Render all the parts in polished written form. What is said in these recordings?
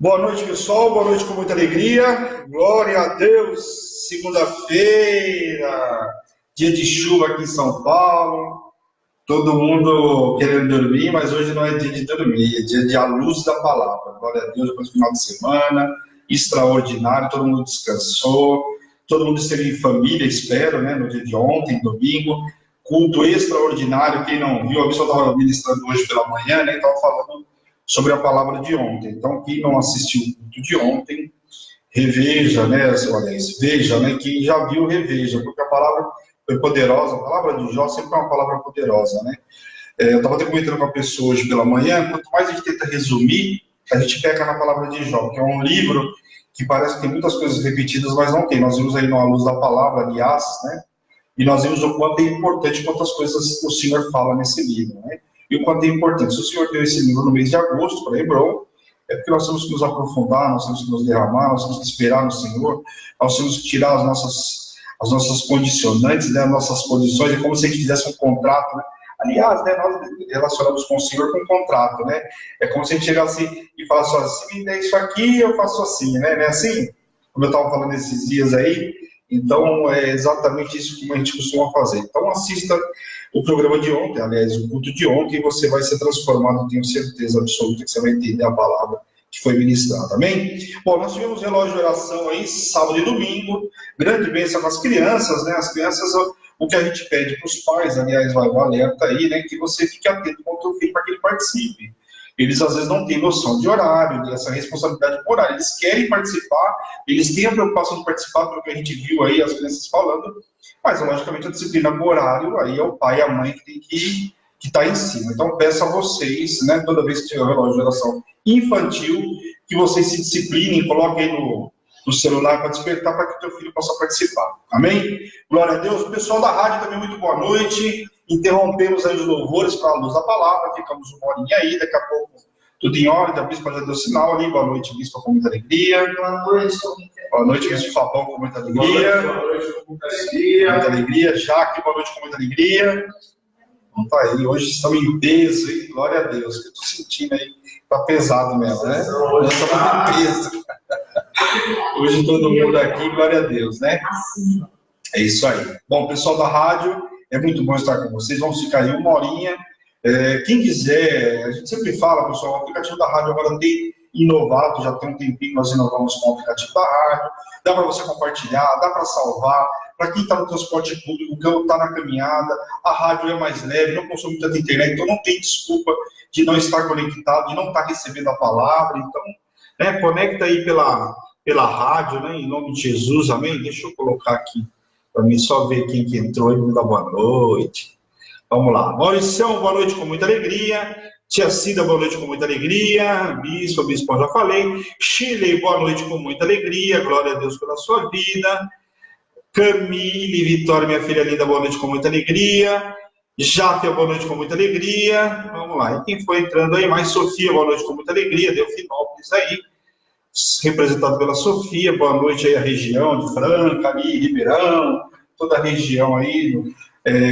Boa noite, pessoal. Boa noite com muita alegria. Glória a Deus. Segunda-feira, dia de chuva aqui em São Paulo. Todo mundo querendo dormir, mas hoje não é dia de dormir, é dia de a luz da palavra. Glória a Deus, depois do final de semana, extraordinário, todo mundo descansou, todo mundo esteve em família, espero, né, no dia de ontem, domingo. Culto extraordinário. Quem não viu, a pessoa estava ministrando hoje pela manhã, né, estava falando sobre a palavra de ontem. Então, quem não assistiu o culto de ontem, reveja, né? Aliás, veja, né? Quem já viu, reveja, porque a palavra foi poderosa. A palavra de Jó sempre é uma palavra poderosa, né? Eu estava até comentando com a pessoa hoje pela manhã, quanto mais a gente tenta resumir, a gente peca na palavra de Jó, que é um livro que parece que tem muitas coisas repetidas, mas não tem. Nós vimos aí na luz da palavra, aliás, né? E nós vimos o quanto é importante, quantas coisas o Senhor fala nesse livro, né? E o quanto é importante. Se o Senhor deu esse livro no mês de agosto para Hebron, é porque nós temos que nos aprofundar, nós temos que nos derramar, nós temos que esperar no Senhor, nós temos que tirar as nossas condicionantes, né, as nossas condições, é como se a gente fizesse um contrato, né? Aliás, né, nós relacionamos com o Senhor com um contrato, né? É como se a gente chegasse e falasse assim, se me der isso aqui, eu faço assim, né? Não é assim? Como eu estava falando esses dias aí, então é exatamente isso que a gente costuma fazer. Então assista o programa de ontem, aliás, o culto de ontem, e você vai ser transformado, tenho certeza absoluta que você vai entender a palavra que foi ministrada, amém? Bom, nós tivemos relógio de oração aí, sábado e domingo, grande bênção com as crianças, né? As crianças, o que a gente pede para os pais, aliás, vai o alerta aí, né? Que você fique atento com o teu filho para que ele participe. Eles às vezes não têm noção de horário, dessa responsabilidade por horário. Eles querem participar, eles têm a preocupação de participar, pelo que a gente viu aí, as crianças falando, mas logicamente a disciplina com horário, aí é o pai e a mãe que tem que estar em cima. Então peço a vocês, né, toda vez que tiver um relógio de oração infantil, que vocês se disciplinem, coloquem aí no celular para despertar, para que o teu filho possa participar. Amém? Glória a Deus. O pessoal da rádio também, muito boa noite. Interrompemos aí os louvores para a luz da palavra, ficamos uma horinha aí, daqui a pouco tudo em ordem, a bispa já deu sinal ali, boa noite, bispa, com muita alegria. Boa noite, bispo Fabão, com muita alegria. Boa noite, com muita alegria. Muita alegria, Jaque, boa noite, com muita alegria. Então tá aí, hoje estamos em peso, hein? Glória a Deus, que eu estou sentindo aí, tá pesado mesmo, né? Nós estamos em peso. Hoje todo mundo aqui, glória a Deus, né? É isso aí. Bom, pessoal da rádio, é muito bom estar com vocês. Vamos ficar aí uma horinha. Quem quiser, a gente sempre fala, pessoal, o aplicativo da rádio agora tem inovado, já tem um tempinho que nós inovamos com o aplicativo da rádio. Dá para você compartilhar, dá para salvar. Para quem está no transporte público, que está na caminhada, a rádio é mais leve, não consome tanta internet, então não tem desculpa de não estar conectado, de não estar recebendo a palavra. Então, né, conecta aí pela rádio, né, em nome de Jesus, amém? Deixa eu colocar aqui para mim só ver quem que entrou e me dá boa noite. Vamos lá. Mauricião, boa noite com muita alegria. Tia Cida, boa noite com muita alegria. Bispo, já falei. Chile, boa noite com muita alegria. Glória a Deus pela sua vida. Camille, Vitória, minha filha linda, boa noite com muita alegria. Jáfia, boa noite com muita alegria. Vamos lá. E quem foi entrando aí? Mais Sofia, boa noite com muita alegria. Delfinópolis aí, representado pela Sofia. Boa noite aí a região de Franca, ali, Ribeirão, toda a região aí.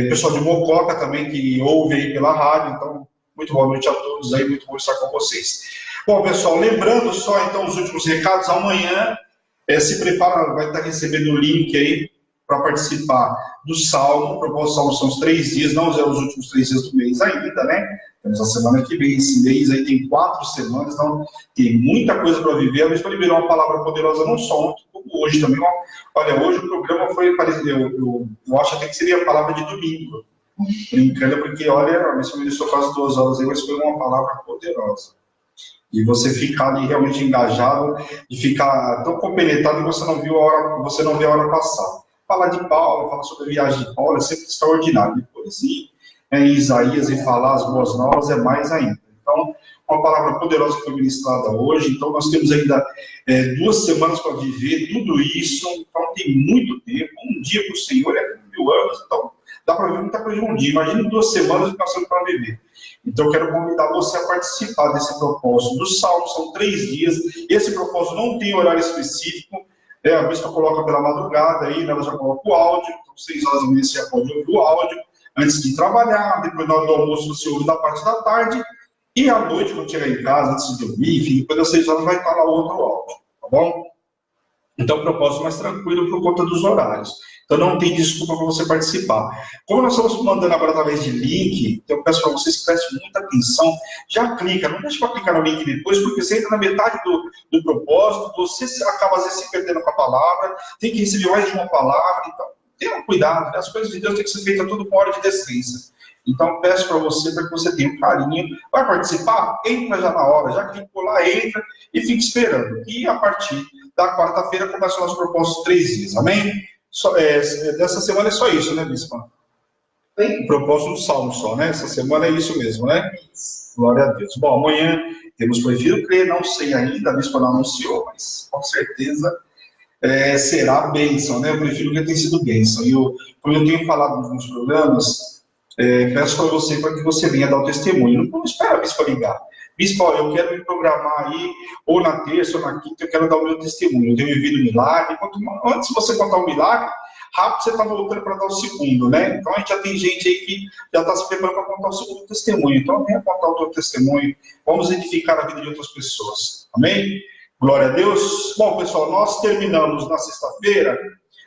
Pessoal de Mococa também, que ouve aí pela rádio. Então, muito boa noite a todos aí, muito bom estar com vocês. Bom, pessoal, lembrando só, então, os últimos recados. Amanhã, se prepara, vai estar recebendo o link aí para participar do Salmo. O propósito do Salmo são os 3 dias, não é os últimos 3 dias do mês ainda, né? Temos a semana que vem, esse mês aí tem 4 semanas, então tem muita coisa para viver. A gente liberou uma palavra poderosa, não só ontem, como hoje também. Olha, hoje o programa foi parecido, eu acho até que seria a palavra de domingo. Brincando, porque, olha, a missão ministrou quase 2 horas aí, mas foi uma palavra poderosa. E você ficar ali realmente engajado, de ficar tão compenetrado que você não viu a hora, você não vê a hora passar. Falar de Paulo, falar sobre a viagem de Paulo é sempre extraordinário. Depois ir em Isaías e falar as boas novas é mais ainda. Então, uma palavra poderosa que foi ministrada hoje. Então, nós temos ainda 2 semanas para viver tudo isso. Então, tem muito tempo. Um dia para o Senhor é 1000 anos. Então, dá para viver muita coisa em um dia. Imagina 2 semanas que nós temos para viver. Então, eu quero convidar você a participar desse propósito. Do Salmo são 3 dias. Esse propósito não tem horário específico. A bispa coloca pela madrugada, aí ela já coloca o áudio. Então, 6 horas da manhã você já pode ouvir o áudio antes de trabalhar. Depois, na hora do almoço, você ouve da parte da tarde. E à noite, quando chegar em casa, antes de dormir, enfim, depois das 6 horas vai estar lá o outro áudio, tá bom? Então, propósito mais tranquilo por conta dos horários. Então, não tem desculpa para você participar. Como nós estamos mandando agora através de link, então eu peço para vocês que prestem muita atenção. Já clica, não deixe para clicar no link depois, porque você entra na metade do propósito, você acaba às vezes se perdendo com a palavra, tem que receber mais de uma palavra. Então, tenha cuidado, né? As coisas de Deus têm que ser feitas tudo com hora de decência. Então, peço para você, para que você tenha um carinho. Vai participar? Entra já na hora, já clicou lá, entra e fica esperando. E a partir da quarta-feira começam os propósitos 3 dias, amém? Dessa semana é só isso, né, Bispa? O propósito do Salmo só, né? Essa semana é isso mesmo, né? Glória a Deus. Bom, amanhã temos Prefiro Crer, não sei ainda, a Bispa não anunciou, mas com certeza será bênção, né? Eu prefiro que tenha sido bênção. E como eu tenho falado nos meus programas, peço para você para que você venha dar o testemunho. Não espera a Bispa ligar. Bispo, eu quero me programar aí, ou na terça ou na quinta, eu quero dar o meu testemunho. Eu tenho vivido milagre. Antes de você contar o milagre, rápido você está voltando para dar o segundo, né? Então a gente já tem gente aí que já está se preparando para contar o segundo testemunho. Então venha contar o teu testemunho. Vamos edificar a vida de outras pessoas. Amém? Glória a Deus. Bom, pessoal, nós terminamos na sexta-feira,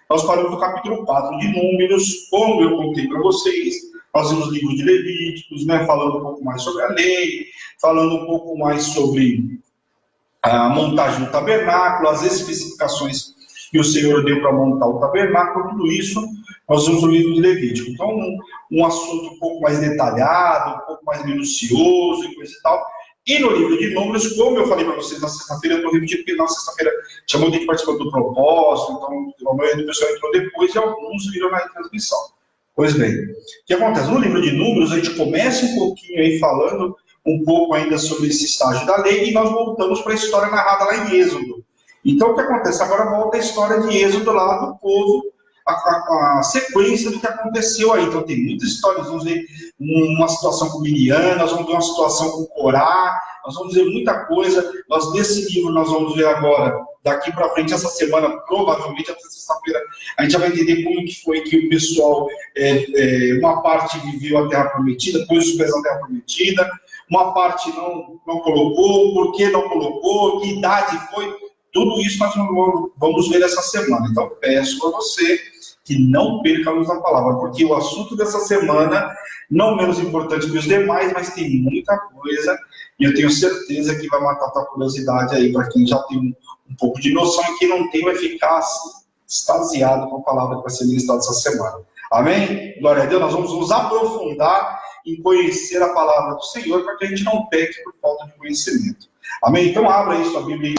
nós paramos no capítulo 4 de Números, como eu contei para vocês. Nós vimos o livro de Levíticos, né, falando um pouco mais sobre a lei, falando um pouco mais sobre a montagem do tabernáculo, as especificações que o Senhor deu para montar o tabernáculo, tudo isso nós vimos no livro de Levítico. Então, um assunto um pouco mais detalhado, um pouco mais minucioso e coisa e tal. E no livro de Números, como eu falei para vocês na sexta-feira, eu estou repetindo porque na sexta-feira tinha muita gente participando do propósito, então a maioria do pessoal entrou depois e alguns viram na transmissão. Pois bem, o que acontece? No livro de Números, a gente começa um pouquinho aí falando um pouco ainda sobre esse estágio da lei e nós voltamos para a história narrada lá em Êxodo. Então, o que acontece? Agora volta a história de Êxodo lá do povo, a sequência do que aconteceu aí. Então, tem muitas histórias. Vamos ver uma situação com Miriam, nós vamos ver uma situação com Corá, nós vamos ver muita coisa. Nesse livro, nós vamos ver agora, daqui para frente, essa semana, provavelmente, até sexta-feira, a gente vai entender como que foi que o pessoal, uma parte viveu a Terra Prometida, pôs os pés na Terra Prometida, uma parte não colocou, por que não colocou, que idade foi. Tudo isso nós vamos ver essa semana. Então, peço para você que não perca a luz da palavra, porque o assunto dessa semana, não menos importante que os demais, mas tem muita coisa, e eu tenho certeza que vai matar a tua curiosidade aí, para quem já tem um pouco de noção, e quem não tem vai ficar assim, extasiado com a palavra que vai ser ministrada essa semana. Amém? Glória a Deus. Nós vamos nos aprofundar em conhecer a palavra do Senhor, para que a gente não peque por falta de conhecimento. Amém? Então, abra aí sua Bíblia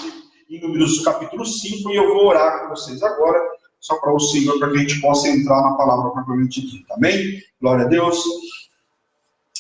em Números capítulo 5, e eu vou orar com vocês agora, só para o Senhor, para que a gente possa entrar na palavra propriamente dita. Amém? Glória a Deus.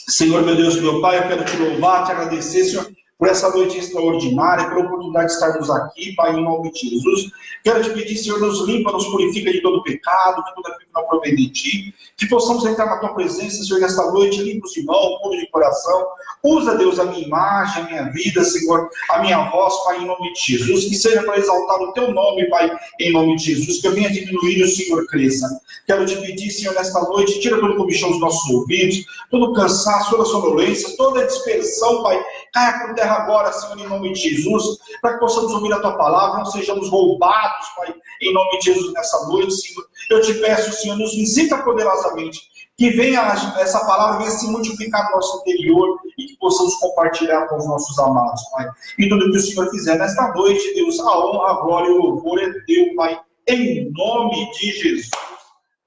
Senhor, meu Deus, meu Pai, eu quero te louvar, te agradecer, Senhor, por essa noite extraordinária, pela oportunidade de estarmos aqui, Pai, em nome de Jesus. Quero te pedir, Senhor, nos limpa, nos purifica de todo pecado, de toda aquilo que não provém de ti, que possamos entrar na tua presença, Senhor, nesta noite, limpos de mão, puro de coração. Usa, Deus, a minha imagem, a minha vida, Senhor, a minha voz, Pai, em nome de Jesus. Que seja para exaltar o teu nome, Pai, em nome de Jesus. Que eu venha diminuir e o Senhor cresça. Quero te pedir, Senhor, nesta noite, tira todo o comichão dos nossos ouvidos, todo o cansaço, toda a sonolência, toda a dispersão, Pai, caia por terra agora, Senhor, em nome de Jesus, para que possamos ouvir a tua palavra, não sejamos roubados, Pai, em nome de Jesus, nessa noite, Senhor. Eu te peço, Senhor, nos visita poderosamente, que venha essa palavra, venha se multiplicar no nosso interior e que possamos compartilhar com os nossos amados, Pai. E tudo que o Senhor fizer nesta noite, Deus, a honra, a glória e o louvor é teu, Pai, em nome de Jesus.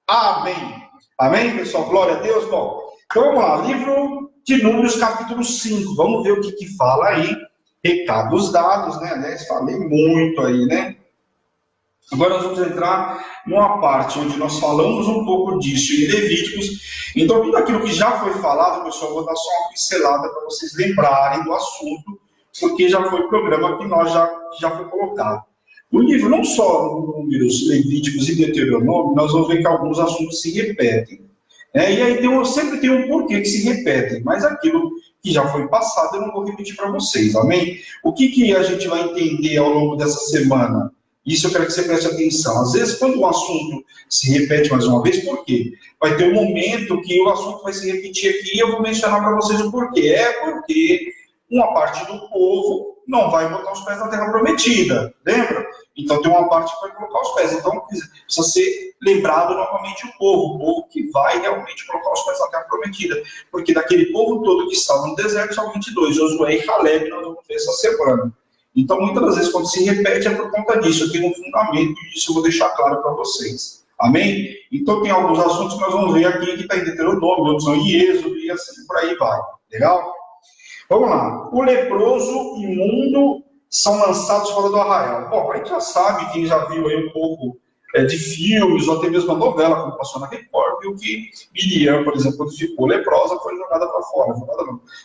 Amém. Amém, pessoal? Glória a Deus. Bom, então vamos lá, livro de Números, capítulo 5. Vamos ver o que fala aí. Recados dados, né? Aliás, falei muito aí, né? Agora nós vamos entrar numa parte onde nós falamos um pouco disso em Levíticos. Então, tudo aquilo que já foi falado, pessoal, eu vou dar só uma pincelada para vocês lembrarem do assunto, porque já foi sempre foi colocado. O livro, não só Números, Levíticos e Deuteronômio, nós vamos ver que alguns assuntos se repetem. E aí sempre tem um porquê que se repetem, mas aquilo que já foi passado eu não vou repetir para vocês, amém? O que a gente vai entender ao longo dessa semana? Isso eu quero que você preste atenção. Às vezes, quando um assunto se repete mais uma vez, por quê? Vai ter um momento que o assunto vai se repetir aqui e eu vou mencionar para vocês o porquê. É porque uma parte do povo não vai botar os pés na terra prometida, lembra? Então tem uma parte que vai colocar os pés. Então precisa ser lembrado novamente o povo que vai realmente colocar os pés na terra prometida. Porque daquele povo todo que estava no deserto, são 22, Josué e Caleb, nós vamos ver essa semana. Então muitas das vezes quando se repete é por conta disso. Eu tenho um fundamento disso, eu vou deixar claro para vocês. Amém? Então tem alguns assuntos que nós vamos ver aqui, que está em Deuteronômio, outros são em Êxodo, e assim por aí vai. Legal? Vamos lá. O leproso e imundo são lançados fora do arraial. Bom, a gente já sabe, quem já viu aí um pouco de filmes, ou até mesmo a novela, como passou na Record, viu que Miriam, por exemplo, quando ficou leprosa, foi jogada para fora,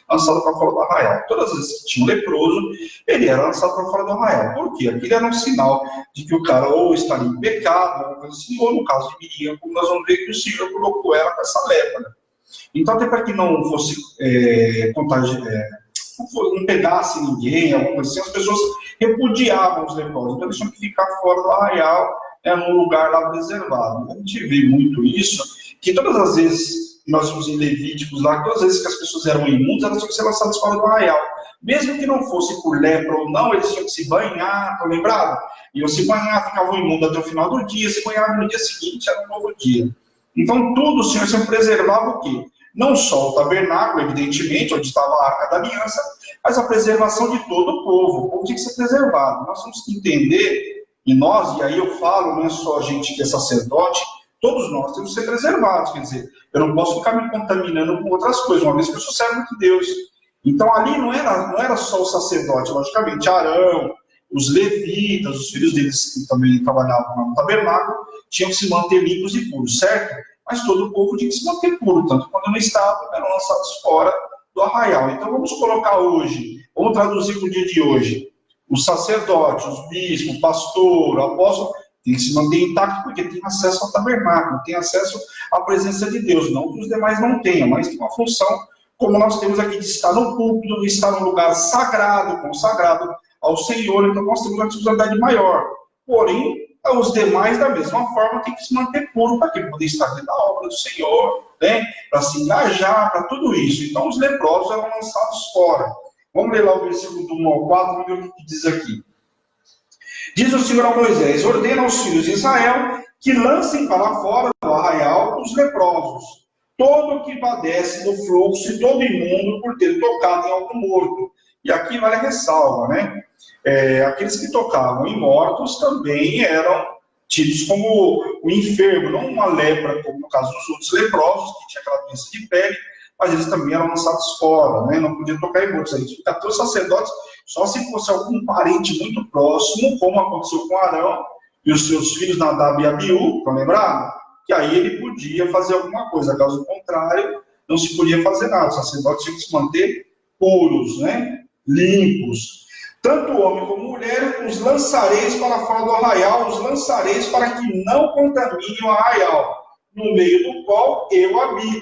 lançada para fora do arraial. Todas as vezes que tinha um leproso, ele era lançado para fora do arraial. Por quê? Aquilo era um sinal de que o cara ou estaria em pecado, ou coisa assim, ou no caso de Miriam, como nós vamos ver que o Senhor colocou ela com essa lepra. Então, até para que não fosse não pegasse ninguém, alguma coisa assim, as pessoas repudiavam os leprosos. Então, eles tinham que ficar fora do arraial, num lugar lá reservado. A gente vê muito isso, que todas as vezes, nós vimos em Levíticos lá, todas as vezes que as pessoas eram imundas, elas tinham que ser lançadas fora do arraial. Mesmo que não fosse por lepra ou não, eles tinham que se banhar, estão lembrados? Iam se banhar, ficavam imundos até o final do dia, se banhavam no dia seguinte, era um novo dia. Então, tudo o Senhor sempre preservava o quê? Não só o tabernáculo, evidentemente, onde estava a Arca da Aliança, mas a preservação de todo o povo. O povo tinha que ser preservado. Nós temos que entender, e aí eu falo, não é só a gente que é sacerdote, todos nós temos que ser preservados. Quer dizer, eu não posso ficar me contaminando com outras coisas, uma vez que eu sou servo de Deus. Então, ali não era só o sacerdote, logicamente, Arão, os levitas, os filhos deles que também trabalhavam no tabernáculo, tinham que se manter limpos e puros, certo? Mas todo o povo tinha que se manter puro, tanto quando não estavam, eram lançados fora do arraial. Então vamos colocar hoje, vamos traduzir para o dia de hoje, os sacerdotes, os bispos, o pastor, o apóstolo, tem que se manter intacto, porque tem acesso ao tabernáculo, tem acesso à presença de Deus, não que os demais não tenham, mas tem uma função, como nós temos aqui, de estar no púlpito, de estar num lugar sagrado, consagrado ao Senhor, então nós temos uma responsabilidade maior. Porém, os demais, da mesma forma, têm que se manter puro para poder estar dentro da obra do Senhor, né? Para se engajar, para tudo isso. Então, os leprosos eram lançados fora. Vamos ler lá o versículo do 1 ao 4, vamos ver o que diz aqui. Diz o Senhor a Moisés: ordena aos filhos de Israel que lancem para fora do arraial os leprosos, todo que padece do fluxo e todo imundo por ter tocado em algo morto. E aqui vale a ressalva, né? Aqueles que tocavam em mortos também eram tidos como o enfermo, não uma lepra, como no caso dos outros leprosos, que tinha aquela doença de pele, mas eles também eram lançados fora, né? Não podiam tocar em mortos. A gente fica até os sacerdotes, só se fosse algum parente muito próximo, como aconteceu com Arão e os seus filhos Nadab e Abiú, para lembrar, que aí ele podia fazer alguma coisa. Caso contrário, não se podia fazer nada. Os sacerdotes tinham que se manter puros, né? Limpos. Tanto homem como mulher, os lançareis para fora do arraial, os lançareis para que não contaminem o arraial, no meio do qual eu habito.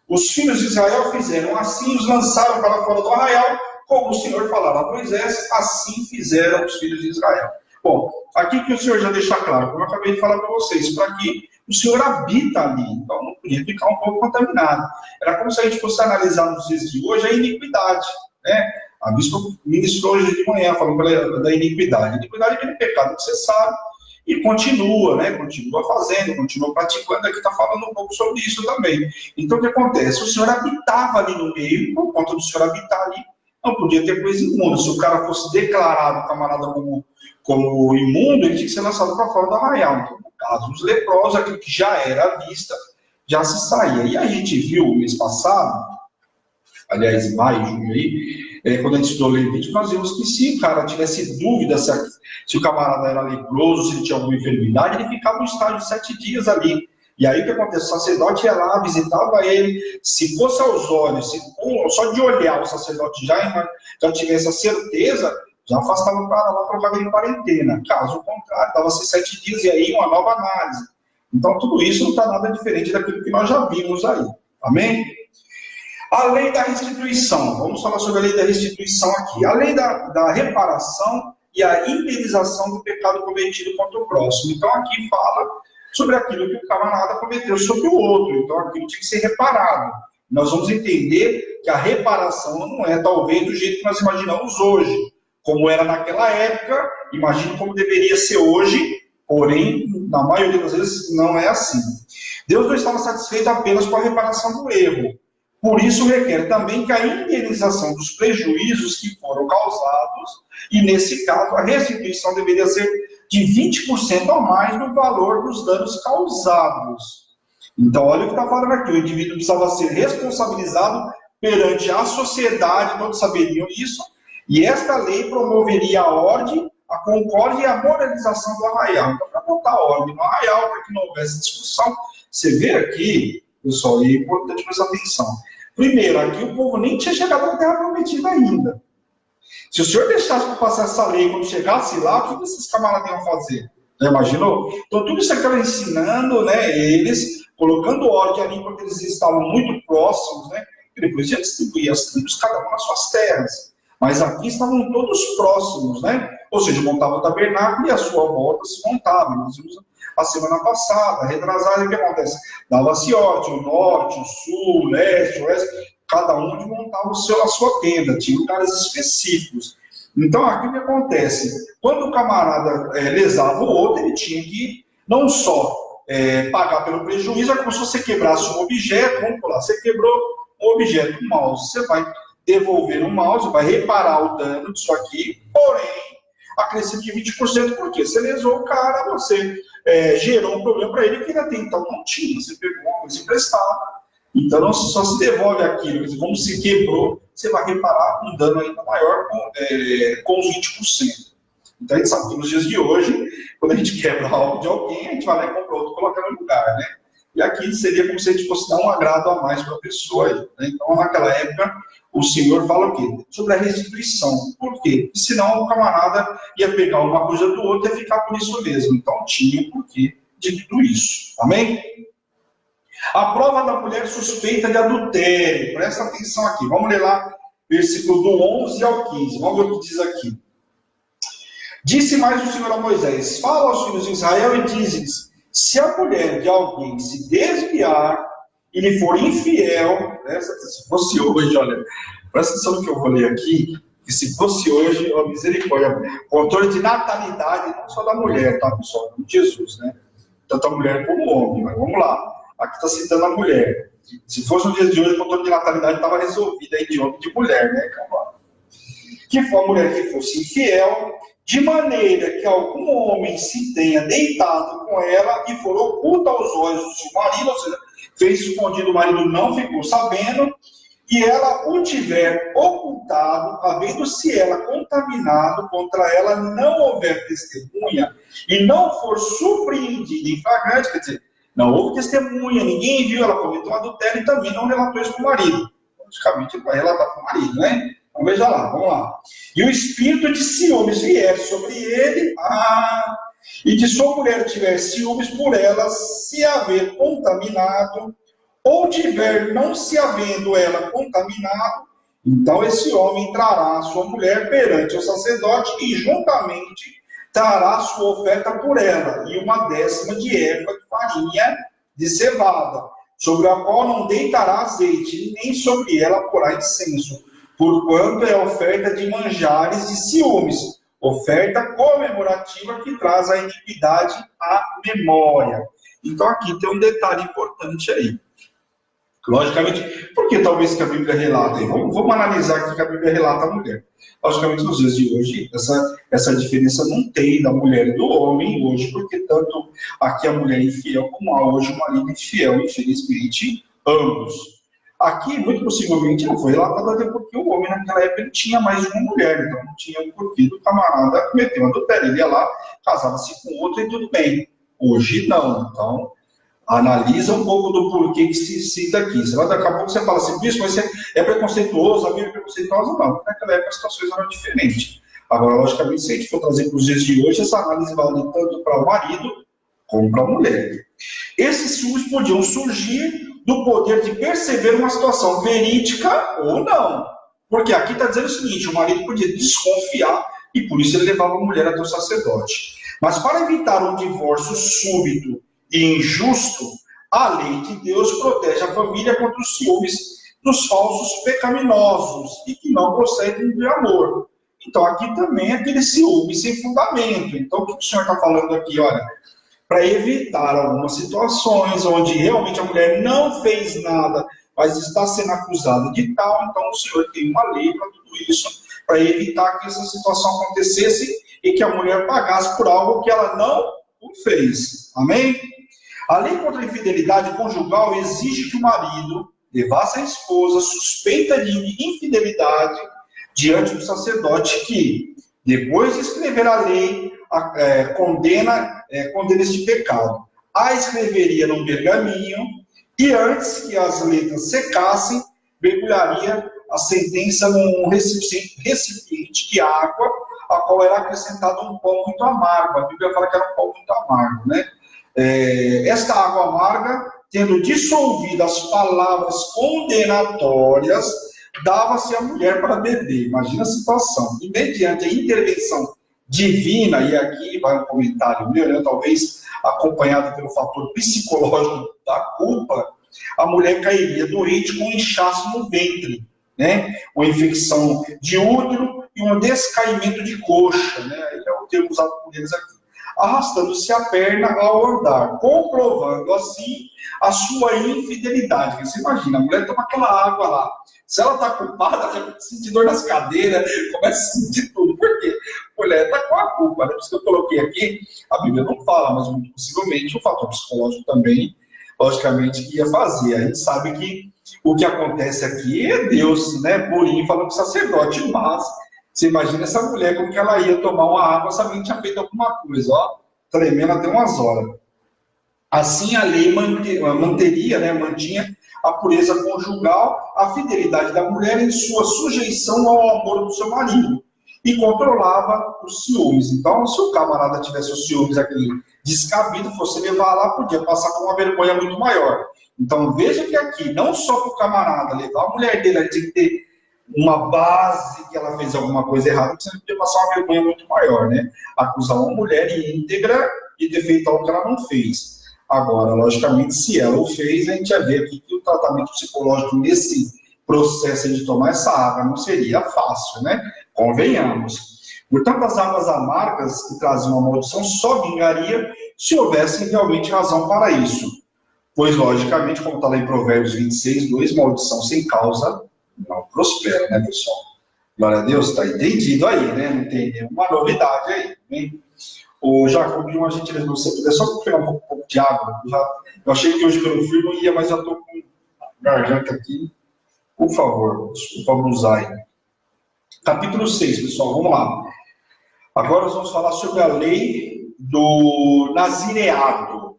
Os filhos de Israel fizeram assim, os lançaram para fora do arraial, como o Senhor falara a Moisés, assim fizeram os filhos de Israel. Bom, aqui que o Senhor já deixa claro, como eu acabei de falar para vocês, para que o Senhor habita ali, então não podia ficar um pouco contaminado. Era como se a gente fosse analisar nos dias de hoje a iniquidade, né? A bispa ministrou hoje de manhã, falando da iniquidade. A iniquidade é aquele pecado que você sabe e continua, né? Continua fazendo, continua praticando. Aqui está falando um pouco sobre isso também. Então, o que acontece? O Senhor habitava ali no meio, por conta do Senhor habitar ali, não podia ter coisa imunda. Se o cara fosse declarado, camarada, como imundo, ele tinha que ser lançado para fora do arraial. Então, no caso, os leprosos, aquilo que já era à vista, já se saía. E a gente viu, mês passado, aliás, maio, junho aí, quando a gente estudou Levítico, nós vimos que se o cara tivesse dúvida se o camarada era leproso, se ele tinha alguma enfermidade, ele ficava no estágio de 7 dias ali. E aí o que acontece? O sacerdote ia lá, visitava ele, se fosse aos olhos, só de olhar o sacerdote já tivesse a certeza, já afastava o cara lá, colocava ele em quarentena. Caso contrário, dava-se 7 dias e aí uma nova análise. Então tudo isso não está nada diferente daquilo que nós já vimos aí. Amém? A lei da restituição, vamos falar sobre a lei da restituição aqui. A lei da reparação e a indenização do pecado cometido contra o próximo. Então aqui fala sobre aquilo que o camarada cometeu sobre o outro. Então aquilo tinha que ser reparado. Nós vamos entender que a reparação não é talvez do jeito que nós imaginamos hoje, como era naquela época, imagine como deveria ser hoje, porém, na maioria das vezes, não é assim. Deus não estava satisfeito apenas com a reparação do erro. Por isso, requer também que a indenização dos prejuízos que foram causados, e nesse caso, a restituição deveria ser de 20% a mais do valor dos danos causados. Então, olha o que está falando aqui. O indivíduo precisava ser responsabilizado perante a sociedade, todos saberiam isso, e esta lei promoveria a ordem, a concórdia e a moralização do arraial. Então, para botar ordem no arraial, para que não houvesse discussão, você vê aqui, pessoal, e é importante prestar atenção. Primeiro, aqui o povo nem tinha chegado na Terra Prometida ainda. Se o senhor deixasse para passar essa lei quando chegasse lá, o que esses camaradas iam fazer? Já imaginou? Então, tudo isso aqui ela ensinando, né, eles, colocando ordem ali, porque eles estavam muito próximos, né, e depois ia distribuir as tribos, cada uma nas suas terras. Mas aqui estavam todos próximos, né? Ou seja, montava o tabernáculo e a sua volta se montava. Nós vimos a semana passada, retrasada, o que acontece? Dava-se ordem, o norte, o sul, o leste, o oeste, cada um montava a sua tenda, tinha lugares específicos. Então, aqui o que acontece? Quando o camarada lesava o outro, ele tinha que não só pagar pelo prejuízo, é como se você quebrasse um objeto, vamos falar, você quebrou um objeto, um mouse, você vai devolver o mouse, vai reparar o dano disso aqui, porém, acrescido de 20%, porque você lesou o cara, você gerou um problema para ele que ele até então não tinha, você pegou uma coisa emprestada. Então, não só se devolve aquilo, como se quebrou, você vai reparar um dano ainda maior com os 20%. Então, a gente sabe que nos dias de hoje, quando a gente quebra algo de alguém, a gente vai lá e compra outro e coloca no lugar, né? E aqui seria como se a gente fosse dar um agrado a mais para a pessoa. Né? Então, naquela época, o Senhor fala o quê? Sobre a restituição. Por quê? Porque senão o camarada ia pegar uma coisa do outro e ia ficar por isso mesmo. Então, tinha o porquê de tudo isso. Amém? A prova da mulher suspeita de adultério. Presta atenção aqui. Vamos ler lá, versículo do 11 ao 15. Vamos ver o que diz aqui. Disse mais o Senhor a Moisés: fala aos filhos de Israel e diz-lhes: se a mulher de alguém se desviar e lhe for infiel, se fosse hoje, olha, presta atenção no que eu vou ler aqui, que se fosse hoje, ó, misericórdia, controle de natalidade, não só da mulher, tá, pessoal? De Jesus, né? Tanto a mulher como o homem, mas vamos lá. Aqui está citando a mulher. Se fosse no dia de hoje, o controle de natalidade estava resolvido aí de homem e de mulher, né? Que for a mulher que fosse infiel, de maneira que algum homem se tenha deitado com ela e for oculto aos olhos do seu marido, ou seja, fez escondido, o marido não ficou sabendo, e ela o tiver ocultado, havendo-se ela contaminado, contra ela não houver testemunha, e não for surpreendida em flagrante, quer dizer, não houve testemunha, ninguém viu, ela cometeu um adultério e também não relatou isso para o marido. Logicamente, vai relatar para o marido, né? Então, veja lá, vamos lá. E o espírito de ciúmes vier sobre ele, e de sua mulher tiver ciúmes por ela, se haver contaminado, ou tiver não se havendo ela contaminado, então esse homem trará a sua mulher perante o sacerdote e juntamente trará sua oferta por ela, e 1/10 de efa de farinha de cevada, sobre a qual não deitará azeite, nem sobre ela porá incenso, porquanto é oferta de manjares de ciúmes, oferta comemorativa que traz a iniquidade à memória. Então aqui tem um detalhe importante aí. Logicamente, porque talvez que a Bíblia relata, vamos analisar aqui que a Bíblia relata a mulher. Logicamente, nos dias de hoje, essa diferença não tem da mulher e do homem hoje, porque tanto aqui a mulher é infiel, como há hoje o marido infiel, infelizmente, ambos. Aqui, muito possivelmente, não foi relatado até porque o homem naquela época ele tinha mais de uma mulher, então não tinha o porquê do camarada cometer um adultério. Ele ia lá, casava-se com outra e tudo bem. Hoje não, então analisa um pouco do porquê que se cita aqui. Daqui a pouco você fala assim, isso, mas você é preconceituoso, a Bíblia é preconceituosa? Não, naquela época as situações eram diferentes. Agora, logicamente, se a gente for trazer para os dias de hoje, essa análise vale tanto para o marido como para a mulher. Esses ciúmes podiam surgir do poder de perceber uma situação verídica ou não. Porque aqui está dizendo o seguinte, o marido podia desconfiar e por isso ele levava a mulher até o sacerdote. Mas para evitar um divórcio súbito e injusto, a lei de Deus protege a família contra os ciúmes dos falsos pecaminosos e que não procedem de amor. Então, aqui também é aquele ciúme sem fundamento. Então, o que o Senhor está falando aqui? Olha, para evitar algumas situações onde realmente a mulher não fez nada, mas está sendo acusada de tal, então o Senhor tem uma lei para tudo isso, para evitar que essa situação acontecesse e que a mulher pagasse por algo que ela não fez. Amém? A lei contra a infidelidade conjugal exige que o marido levasse a esposa suspeita de infidelidade diante do sacerdote que, depois de escrever a lei, condena este pecado. A escreveria num pergaminho e, antes que as letras secassem, mergulharia a sentença num recipiente de água, a qual era acrescentado um pão muito amargo. A Bíblia fala que era um pão muito amargo, né? Esta água amarga, tendo dissolvido as palavras condenatórias, dava-se à mulher para beber. Imagina a situação. E mediante a intervenção divina, e aqui vai um comentário meu, né, talvez acompanhado pelo fator psicológico da culpa, a mulher cairia doente com inchaço no ventre, né? Uma infecção de útero e um descaimento de coxa, né? É o termo usado por eles aqui. Arrastando-se a perna ao andar, comprovando assim a sua infidelidade. Você imagina, a mulher toma aquela água lá. Se ela está culpada, ela já começa a sentir dor nas cadeiras, começa a sentir tudo. Por quê? A mulher está com a culpa, né? Por isso que eu coloquei aqui, a Bíblia não fala, mas muito possivelmente o fator psicológico também, logicamente, que ia fazer. A gente sabe que o que acontece aqui é Deus, né? Purinho falando com o sacerdote, mas você imagina essa mulher como que ela ia tomar uma água sabendo que tinha feito alguma coisa, ó, tremendo até umas horas. Assim a lei mantinha a pureza conjugal, a fidelidade da mulher em sua sujeição ao amor do seu marido e controlava os ciúmes. Então, se o camarada tivesse os ciúmes aqui descabido, fosse levar lá, podia passar com uma vergonha muito maior. Então, veja que aqui, não só para o camarada levar a mulher dele, ele tinha que ter uma base que ela fez alguma coisa errada, você podia passar uma vergonha muito maior, né? Acusar uma mulher íntegra e ter feito algo que ela não fez. Agora, logicamente, se ela o fez, a gente já vê aqui que o tratamento psicológico nesse processo de tomar essa água não seria fácil, né? Convenhamos. Portanto, as águas amargas que trazem uma maldição só vingaria se houvesse realmente razão para isso. Pois, logicamente, como está lá em Provérbios 26, 2, maldição sem causa não prospera, né, pessoal? Glória a Deus, está entendido aí, né? Não tem nenhuma novidade aí, né? O Jacob, uma gentileza, se você puder só pegar um pouco de água. Eu achei que hoje pelo frio não ia, mas já estou com garganta aqui. Por favor, desculpa abusar aí. Capítulo 6, pessoal, vamos lá. Agora nós vamos falar sobre a lei do nazireado.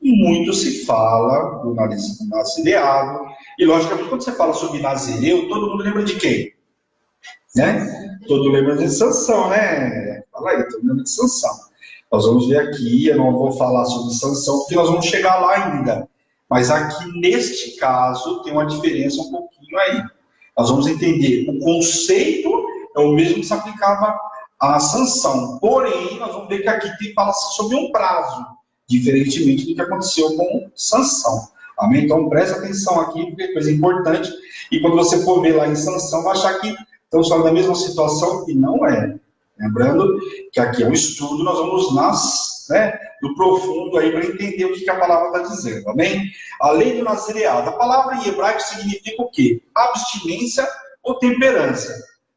Muito se fala do nazireado. E, logicamente, quando você fala sobre nazireu, todo mundo lembra de quem? Né? Todo mundo lembra de Sansão, né? Fala aí, todo mundo lembra de Sansão. Nós vamos ver aqui, eu não vou falar sobre Sansão, porque nós vamos chegar lá ainda. Mas aqui, neste caso, tem uma diferença um pouquinho aí. Nós vamos entender, o conceito é o mesmo que se aplicava à Sansão. Porém, nós vamos ver que aqui tem fala sobre um prazo, diferentemente do que aconteceu com Sansão. Amém? Então, presta atenção aqui, porque é coisa importante. E quando você for ver lá em Sansão, vai achar que estamos falando da mesma situação, e não é. Lembrando que aqui é um estudo, nós vamos do profundo aí para entender o que a palavra está dizendo, amém? A lei do nazireado. A palavra em hebraico significa o quê? Abstinência ou temperança.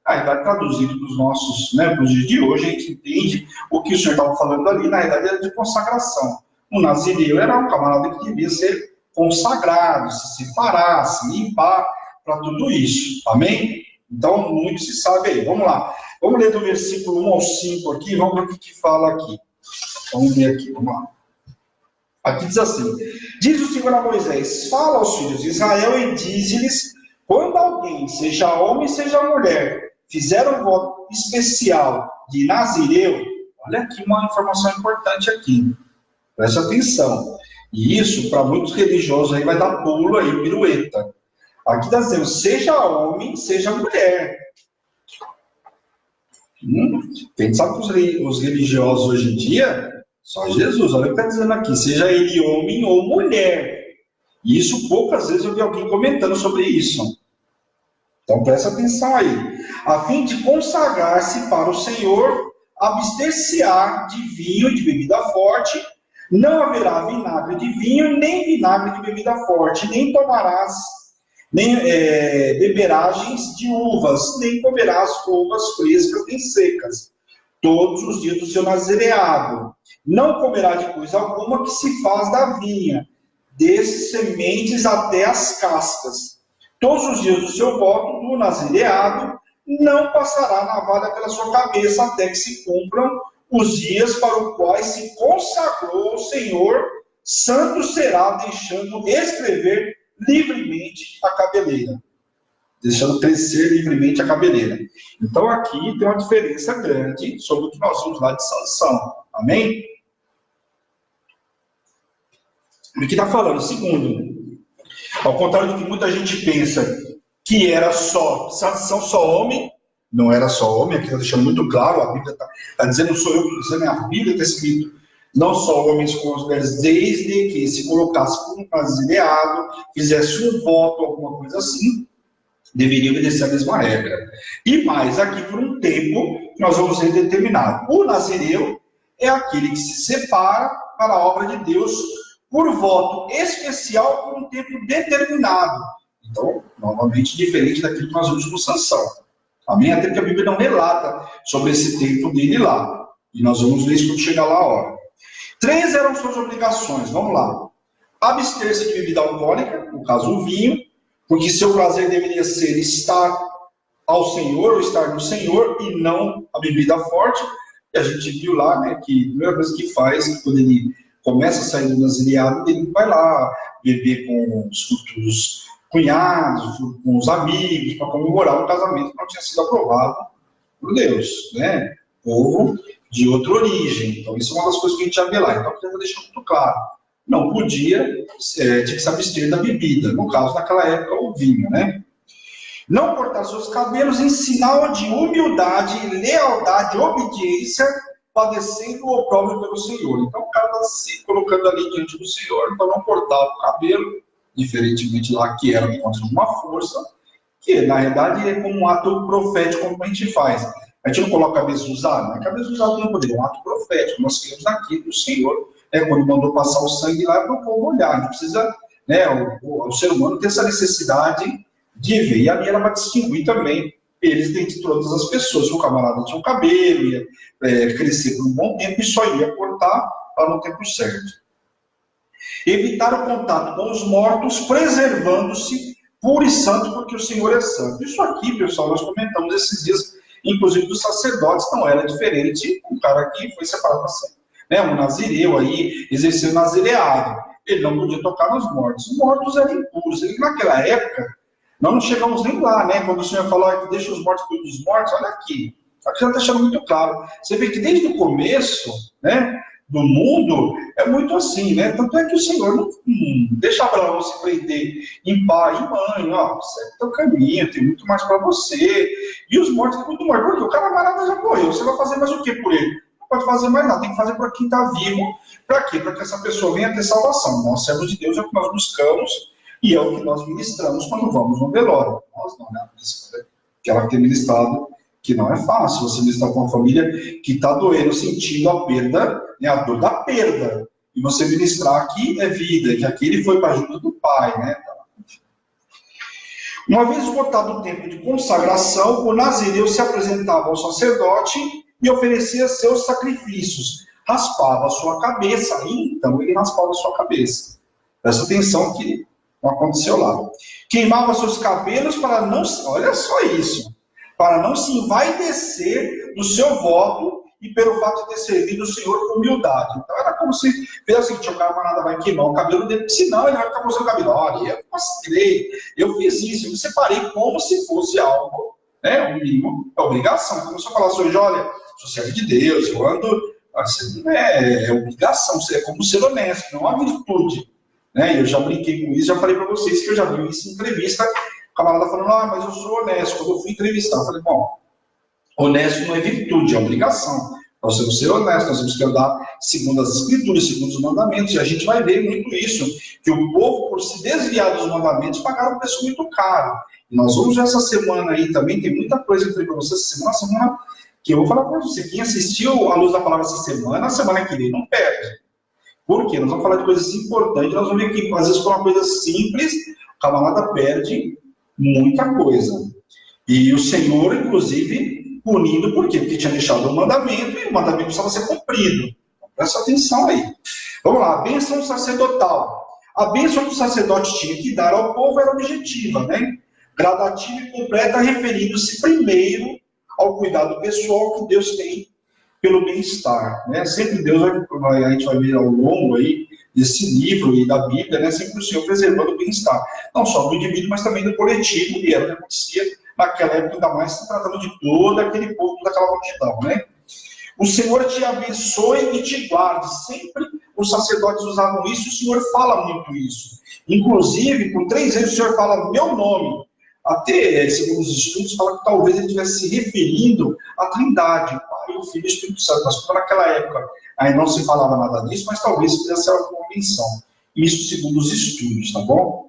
A verdade, traduzido para os nossos, para os dias de hoje, a gente entende o que o senhor estava falando ali, na verdade, era de consagração. O nazireu era um camarada que devia ser consagrado, se separar, se limpar para tudo isso, amém? Então, muito se sabe aí. Vamos lá. Vamos ler do versículo 1 ao 5 aqui, vamos ver o que fala aqui. Vamos ver aqui, vamos lá. Aqui diz assim: diz o Senhor a Moisés: fala aos filhos de Israel e diz-lhes: quando alguém, seja homem, seja mulher, fizer um voto especial de nazireu, olha aqui uma informação importante aqui, presta atenção. E isso, para muitos religiosos, aí vai dar pulo aí, pirueta. Aqui está dizendo, seja homem, seja mulher. A gente sabe que os religiosos hoje em dia, só Jesus, olha o que está dizendo aqui, seja ele homem ou mulher. E isso poucas vezes eu vi alguém comentando sobre isso. Então presta atenção aí. A fim de consagrar-se para o Senhor, abster-se-á de vinho e de bebida forte, não haverá vinagre de vinho, nem vinagre de bebida forte, nem tomarás, nem beberagens de uvas, nem comerás uvas frescas nem secas, todos os dias do seu nazireado. Não comerá de coisa alguma que se faz da vinha, desde sementes até as cascas. Todos os dias do seu voto, do nazireado, não passará navalha pela sua cabeça, até que se cumpram os dias para os quais se consagrou ao Senhor, santo será, deixando escrever livremente a cabeleira. Deixando crescer livremente a cabeleira. Então aqui tem uma diferença grande sobre o que nós vimos lá de Sansão. Amém? O que está falando? Segundo, ao contrário do que muita gente pensa, que era só Sansão, só homem, não era só homem, aqui está deixando muito claro, a Bíblia está dizendo, não sou eu que estou dizendo, a Bíblia está escrito, não só homens com as mulheres, desde que se colocasse como nazireado, fizesse um voto, alguma coisa assim, deveria obedecer a mesma regra. E mais, aqui por um tempo, nós vamos ver determinado. O nazireu é aquele que se separa para a obra de Deus por voto especial por um tempo determinado. Então, novamente, diferente daquilo que nós vimos com Sansão. Amém? Até que a Bíblia não relata sobre esse tempo dele lá. E nós vamos ver isso quando chegar lá a hora. 3 eram suas obrigações. Vamos lá. Abster-se de bebida alcoólica, no caso o vinho, porque seu prazer deveria ser estar ao Senhor, ou estar no Senhor, e não a bebida forte. E a gente viu lá, né, que a primeira coisa que faz, quando ele começa a sair do nazireado, ele vai lá beber com os futuros cunhados, com os amigos, para comemorar um casamento que não tinha sido aprovado por Deus, né? Povo de outra origem. Então, isso é uma das coisas que a gente já vê lá. Então, eu vou deixar muito claro. Não podia, tinha que se abster da bebida. No caso, naquela época, o vinho, né? Não cortar seus cabelos em sinal de humildade, lealdade, obediência, padecendo o opróbrio pelo Senhor. Então, o cara está se colocando ali diante do Senhor, então não cortar o cabelo, diferentemente lá que era contra uma força, que na realidade é como um ato profético, como a gente faz. A gente não coloca cabeça usada, mas cabeça usada não poderia, é um ato profético. Nós temos aqui do Senhor, quando mandou passar o sangue lá para o povo olhar. A gente precisa, né, o ser humano ter essa necessidade de ver. E ali ela vai distinguir também eles dentre todas as pessoas. Se o camarada tinha um cabelo, ia crescer por um bom tempo e só ia cortar para no tempo certo. Evitar o contato com os mortos, preservando-se puro e santo, porque o Senhor é santo. Isso aqui, pessoal, nós comentamos esses dias, inclusive dos sacerdotes, não era diferente. Um cara que foi separado para sempre. Né? Um nazireu aí, exerceu nazireado. Ele não podia tocar nos mortos. Os mortos eram impuros. E naquela época, nós não chegamos nem lá, né? Quando o Senhor falou que deixa os mortos cuidar dos mortos, olha aqui. Aqui já está deixando muito claro. Você vê que desde o começo, né, do mundo, é muito assim, né? Tanto é que o Senhor não deixa Abraão se prender em pai e mãe, ó, segue o teu caminho, tem muito mais para você. E os mortos têm muito mais, porque o camarada já morreu, você vai fazer mais o que por ele? Não pode fazer mais nada, tem que fazer por quem está vivo. Para quê? Para que essa pessoa venha ter salvação. Nós, servos de Deus, é o que nós buscamos e é o que nós ministramos quando vamos no velório. Nós não, né? Que ela tem ministrado, que não é fácil você ministrar com uma família que está doendo, sentindo a perda, né, a dor da perda. E você ministrar que é vida, que aquele foi para a ajuda do Pai, né? Uma vez esgotado o tempo de consagração, o nazireu se apresentava ao sacerdote e oferecia seus sacrifícios. Raspava a sua cabeça, e então ele raspava a sua cabeça. Presta atenção que não aconteceu lá. Queimava seus cabelos para não... Olha só isso. Para não se envaidecer do seu voto e pelo fato de ter servido o Senhor com humildade. Então era como se fizesse assim, o camarada vai queimar o cabelo dele, senão ele vai ficar com o seu cabelo. Olha, eu mostrei, eu fiz isso, eu me separei como se fosse algo, né, um mínimo, é obrigação. Como se eu falasse hoje, olha, sou servo de Deus, eu ando, assim, é obrigação, é como ser honesto, não é uma virtude. Né? Eu já brinquei com isso, já falei para vocês que eu já vi isso em entrevista, o camarada falando, mas eu sou honesto. Quando eu fui entrevistar, eu falei, bom, honesto não é virtude, é obrigação. Nós temos que ser honestos, nós temos que andar segundo as Escrituras, segundo os mandamentos, e a gente vai ver muito isso, que o povo, por se desviar dos mandamentos, pagaram um preço muito caro. E nós vamos ver essa semana aí também, tem muita coisa que eu falei para vocês, essa semana que eu vou falar para você. Quem assistiu a Luz da Palavra essa semana, a semana que vem não perde. Por quê? Nós vamos falar de coisas importantes, nós vamos ver que às vezes por uma coisa simples, o camarada perde muita coisa. E o Senhor, inclusive, punindo, por quê? Porque tinha deixado um mandamento e o mandamento precisava ser cumprido. Então, presta atenção aí. Vamos lá, a bênção sacerdotal. A bênção que o sacerdote tinha que dar ao povo era objetiva, né? Gradativa e completa, referindo-se primeiro ao cuidado pessoal que Deus tem pelo bem-estar, né? Sempre Deus a gente vai ver ao longo aí desse livro e da Bíblia, né? Sempre o Senhor preservando o bem-estar, não só do indivíduo, mas também do coletivo, e era o que acontecia naquela época, ainda mais se tratando de todo aquele povo, daquela multidão, né? O Senhor te abençoe e te guarde. Sempre os sacerdotes usavam isso, o Senhor fala muito isso. Inclusive, por 3 vezes o Senhor fala meu nome. Até, segundo os estudos, fala que talvez ele estivesse se referindo à Trindade, o Pai, o Filho e o Espírito Santo. Mas naquela época aí não se falava nada disso, mas talvez fizesse alguma menção. Isso segundo os estudos, tá bom?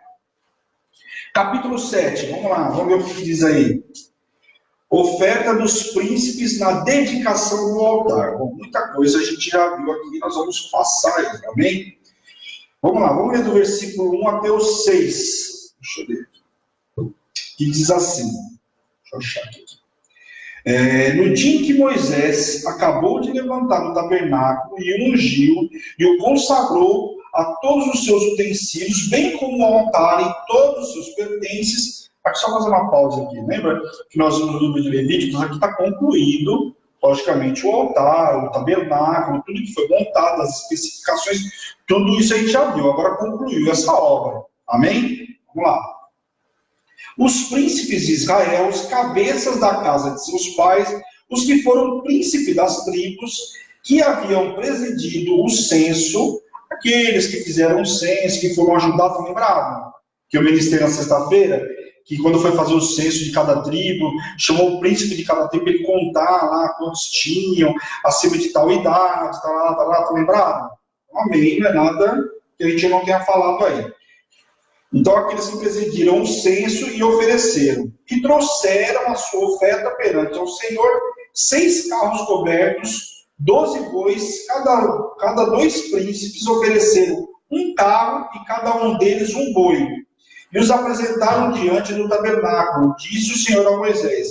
Capítulo 7, vamos lá, vamos ver o que diz aí. Oferta dos príncipes na dedicação do altar. Bom, muita coisa a gente já viu aqui, nós vamos passar aí, amém? Vamos lá, vamos ler do versículo 1 até o 6. Deixa eu ver aqui. Que diz assim, deixa eu achar aqui. No dia em que Moisés acabou de levantar o tabernáculo e o ungiu e o consagrou a todos os seus utensílios, bem como o altar e todos os seus pertences. Aqui só fazer uma pausa aqui, lembra que nós vimos no livro de Levíticos, aqui está concluído, logicamente, o altar, o tabernáculo, tudo que foi montado, as especificações, tudo isso a gente já viu, agora concluiu essa obra, amém? Vamos lá. Os príncipes de Israel, os cabeças da casa de seus pais, os que foram príncipes das tribos, que haviam presidido o censo, aqueles que fizeram o censo, que foram ajudados, lembravam? Que eu ministrei na sexta-feira, que quando foi fazer o censo de cada tribo, chamou o príncipe de cada tribo para ele contar lá quantos tinham, acima de tal idade, tá lembrado? Amém, não é nada que a gente não tenha falado aí. Então, aqueles que presidiram o censo e ofereceram, e trouxeram a sua oferta perante ao Senhor, 6 carros cobertos, 12 bois, cada 2 príncipes ofereceram um carro e cada um deles um boi. E os apresentaram diante do tabernáculo. Disse o Senhor a Moisés: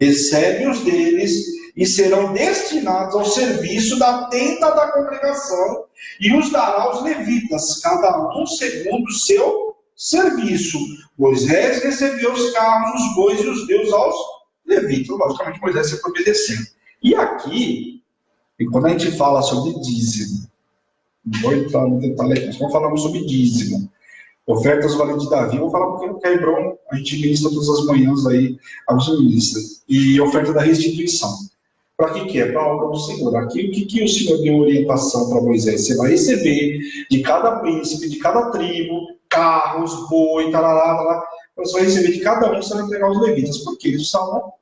recebe os deles e serão destinados ao serviço da tenda da congregação e os dará aos levitas, cada um segundo o seu serviço. Moisés recebeu os carros, os bois e os deu aos levitas. Logicamente, Moisés sempre obedeceu. E aqui, quando a gente fala sobre dízimo, não vou entrar no detalhe aqui, nós falamos sobre dízimo. Ofertas Vale de Davi, vou falar porque no Hebron a gente ministra todas as manhãs aí, a gente ministra. E oferta da restituição. Para que é? Para a obra do Senhor. Aqui, o que o Senhor deu orientação para Moisés? Você vai receber de cada príncipe, de cada tribo, carros, boi, tarará. Você vai receber de cada um, você vai entregar aos levitas. Porque eles precisavam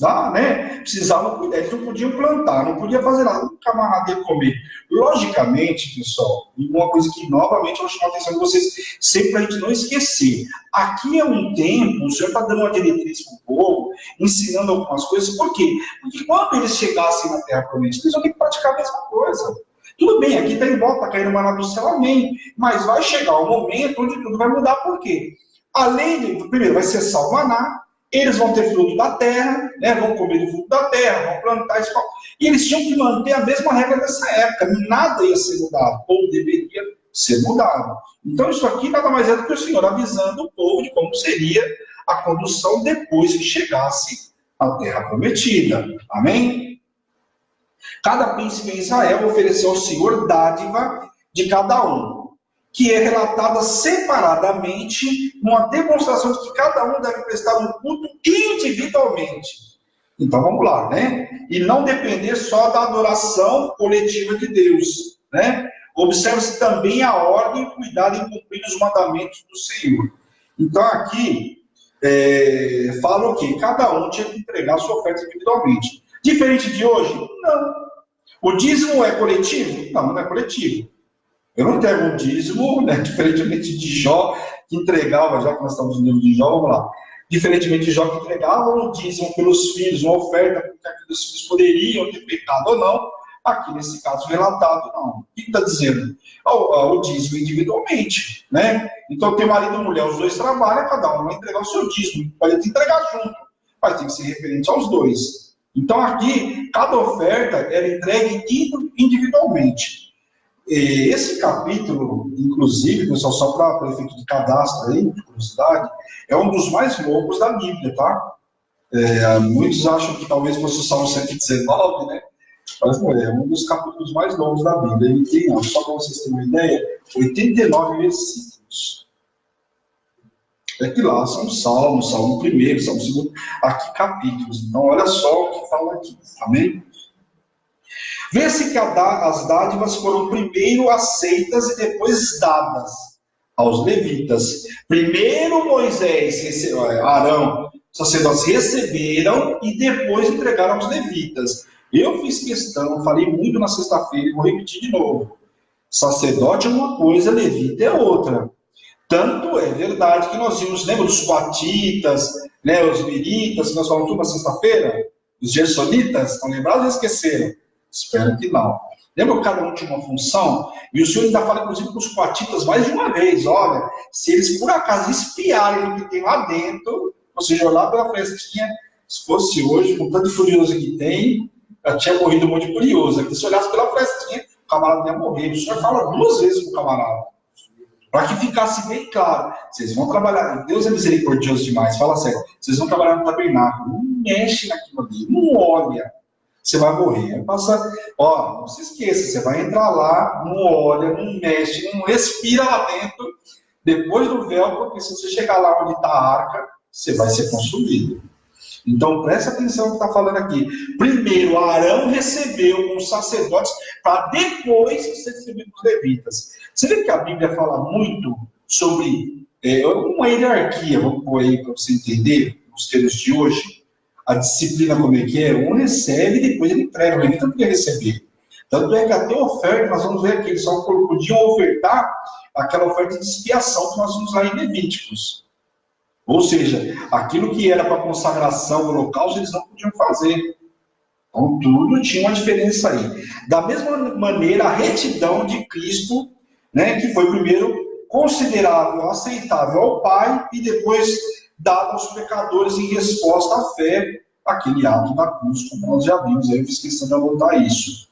dar, né? Precisavam cuidar. Eles não podiam plantar, não podiam fazer nada, o camarada ia comer. Logicamente, pessoal, e uma coisa que novamente eu vou chamar a atenção de vocês, sempre para a gente não esquecer. Aqui é um tempo, o Senhor está dando uma diretriz para o povo, ensinando algumas coisas. Por quê? Porque quando eles chegassem na Terra Prometida, eles vão ter que praticar a mesma coisa. Tudo bem, aqui está em volta, está caindo maná do céu, amém. Mas vai chegar um momento onde tudo vai mudar. Por quê? Além de, primeiro, vai cessar o maná, eles vão ter fruto da terra, né? Vão comer do fruto da terra, vão plantar isso. E eles tinham que manter a mesma regra dessa época. Nada ia ser mudado, ou deveria ser mudado. Então, isso aqui nada mais é do que o Senhor avisando o povo de como seria a condução depois que chegasse à terra prometida. Amém? Cada príncipe em Israel ofereceu ao Senhor dádiva de cada um, que é relatada separadamente, numa demonstração de que cada um deve prestar um culto individualmente. Então vamos lá, né? E não depender só da adoração coletiva de Deus, né? Observe-se também a ordem e cuidado em cumprir os mandamentos do Senhor. Então aqui, fala o quê? Cada um tinha que entregar a sua oferta individualmente. Diferente de hoje? Não. O dízimo é coletivo? Não, não é coletivo. Eu não entrego um dízimo, né, diferentemente de Jó, que entregava, já que nós estamos no livro de Jó, vamos lá. Diferentemente de Jó, que entregava um dízimo pelos filhos, uma oferta, porque aqueles filhos poderiam ter pecado ou não. Aqui, nesse caso relatado, não. O que está dizendo? O dízimo individualmente, né? Então, tem marido e mulher, os dois trabalham, cada um vai entregar o seu dízimo. Pode te entregar junto, mas tem que ser referente aos dois. Então, aqui, cada oferta era entregue individualmente. Esse capítulo, inclusive, pessoal, só para efeito de cadastro aí, de curiosidade, é um dos mais longos da Bíblia, tá? Muitos acham que talvez fosse o Salmo 119, né? Mas não é um dos capítulos mais longos da Bíblia. Ele tem, só para vocês terem uma ideia, 89 versículos. É que lá são salmos, salmo primeiro, salmo segundo, aqui capítulos. Então, olha só o que fala aqui, amém? Vê-se que as dádivas foram primeiro aceitas e depois dadas aos levitas. Primeiro Moisés, Arão, sacerdotes receberam e depois entregaram aos levitas. Eu fiz questão, falei muito na sexta-feira e vou repetir de novo. Sacerdote é uma coisa, levita é outra. Tanto é verdade que nós vimos, lembra dos coatitas, né, os miritas, que nós falamos tudo na sexta-feira? Os gersonitas, estão lembrados ou esqueceram? Espero que não. Lembra que cada um tinha uma função? E o Senhor ainda fala, inclusive, com os coatitas mais de uma vez. Olha, se eles por acaso espiarem o que tem lá dentro, ou seja, olhar pela frestinha, se fosse hoje, com tanto furioso que tem, já tinha morrido um monte de curioso. Aqui, se olhasse pela frestinha, o camarada ia morrer. O Senhor fala 2 vezes com o camarada. Para que ficasse bem claro, vocês vão trabalhar, Deus é misericordioso demais, fala sério, vocês vão trabalhar no tabernáculo, não mexe naquilo ali, não olha, você vai morrer. Não se esqueça, você vai entrar lá, não olha, não mexe, não respira lá dentro, depois do véu, porque se você chegar lá onde está a arca, você vai ser consumido. Então, presta atenção no que está falando aqui. Primeiro, Arão recebeu os sacerdotes para depois ser recebido os levitas. Você vê que a Bíblia fala muito sobre uma hierarquia, vamos pôr aí para você entender, nos termos de hoje, a disciplina como é que é, um recebe e depois ele entrega, o levita podia receber. Tanto é que até a oferta, nós vamos ver aqui, eles só podiam ofertar aquela oferta de expiação que nós vimos lá em Levíticos. Ou seja, aquilo que era para consagração do holocausto, eles não podiam fazer. Então, tudo tinha uma diferença aí. Da mesma maneira, a retidão de Cristo, né, que foi primeiro considerável, aceitável ao Pai, e depois dado aos pecadores em resposta à fé, aquele ato da cruz, como nós já vimos, aí eu fiz questão de anotar isso.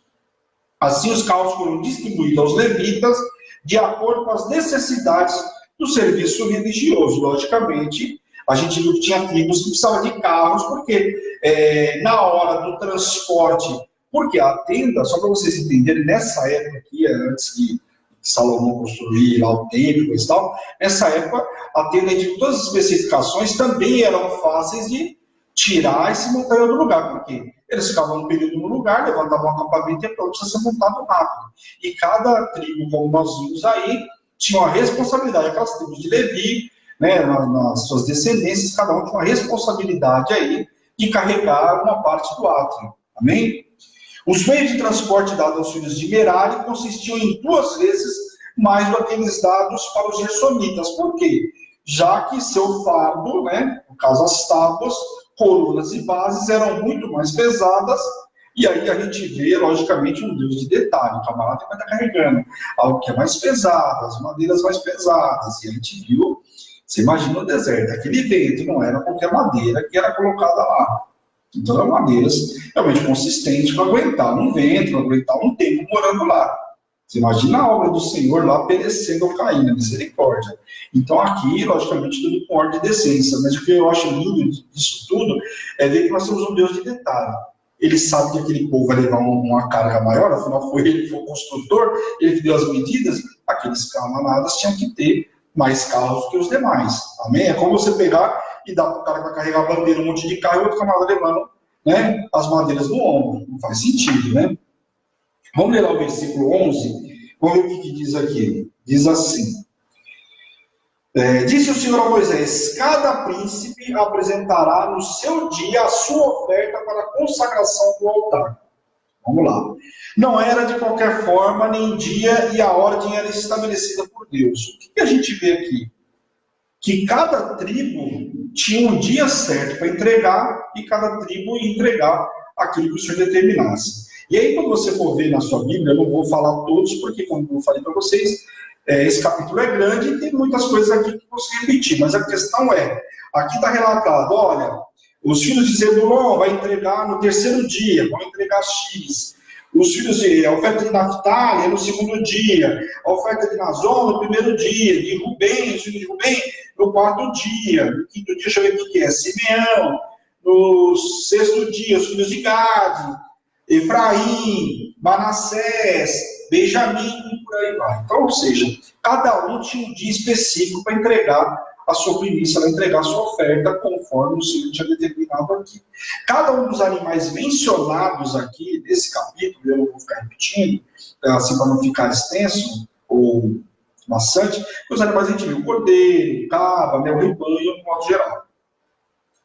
Assim, os carros foram distribuídos aos levitas, de acordo com as necessidades do serviço religioso. Logicamente, a gente viu que tinha tribos que precisavam de carros, porque na hora do transporte, porque a tenda, só para vocês entenderem, nessa época aqui, antes de Salomão construir lá o templo e tal, nessa época, a tenda de todas as especificações também eram fáceis de tirar e se montar em outro lugar, porque eles ficavam um período no lugar, levantavam um acampamento e pronto, precisa ser montado rápido. E cada tribo, como nós vimos aí, tinha uma responsabilidade, aquelas tribos de Levi, né, nas suas descendências, cada um tinha uma responsabilidade aí de carregar uma parte do átrio. Amém? Os meios de transporte dados aos filhos de Merari consistiam em 2 vezes mais do que aqueles dados para os gersonitas. Por quê? Já que seu fardo, né, no caso as tábuas, colunas e bases eram muito mais pesadas. E aí a gente vê, logicamente, um Deus de detalhe. O camarada vai estar carregando algo que é mais pesado, as madeiras mais pesadas. E a gente viu, você imagina o deserto, aquele vento não era qualquer madeira que era colocada lá. Então eram madeiras realmente consistentes para aguentar um vento, para aguentar um tempo morando lá. Você imagina a obra do Senhor lá perecendo ou caindo, misericórdia. Então aqui, logicamente, tudo com ordem e decência. Mas o que eu acho lindo disso tudo é ver que nós temos um Deus de detalhe. Ele sabe que aquele povo vai levar uma carga maior, afinal foi ele que foi o construtor, ele que deu as medidas, aqueles camaradas tinham que ter mais carros que os demais. Amém? É como você pegar e dar para o cara que vai carregar a bandeira, um monte de carro, e outro camarada levando, né, as madeiras no ombro. Não faz sentido, né? Vamos ler lá o versículo 11, vamos ver o que diz aqui. Diz assim: disse o Senhor a Moisés: cada príncipe apresentará no seu dia a sua oferta para a consagração do altar. Vamos lá. Não era de qualquer forma, nem dia, e a ordem era estabelecida por Deus. O que a gente vê aqui? Que cada tribo tinha um dia certo para entregar, e cada tribo ia entregar aquilo que o Senhor determinasse. E aí, quando você for ver na sua Bíblia, eu não vou falar todos, porque, como eu falei para vocês, esse capítulo é grande e tem muitas coisas aqui que eu posso repetir, mas a questão é, aqui está relatado, olha, os filhos de Zebulon vão entregar no terceiro dia, vão entregar X. Os filhos a oferta de Naftali é no segundo dia, a oferta de Nazon no primeiro dia, de Rubem, os filhos de Rubem no quarto dia, no quinto dia, deixa eu ver o que é, Simeão, no sexto dia, os filhos de Gade, Efraim, Manassés, Benjamim, e por aí vai. Então, ou seja, cada um tinha um dia específico para entregar a sua primícia, para entregar a sua oferta, conforme o Senhor tinha determinado aqui. Cada um dos animais mencionados aqui, nesse capítulo, eu não vou ficar repetindo, assim para não ficar extenso ou maçante, os animais a gente viu, o cordeiro, o cabra, o rebanho, de modo geral.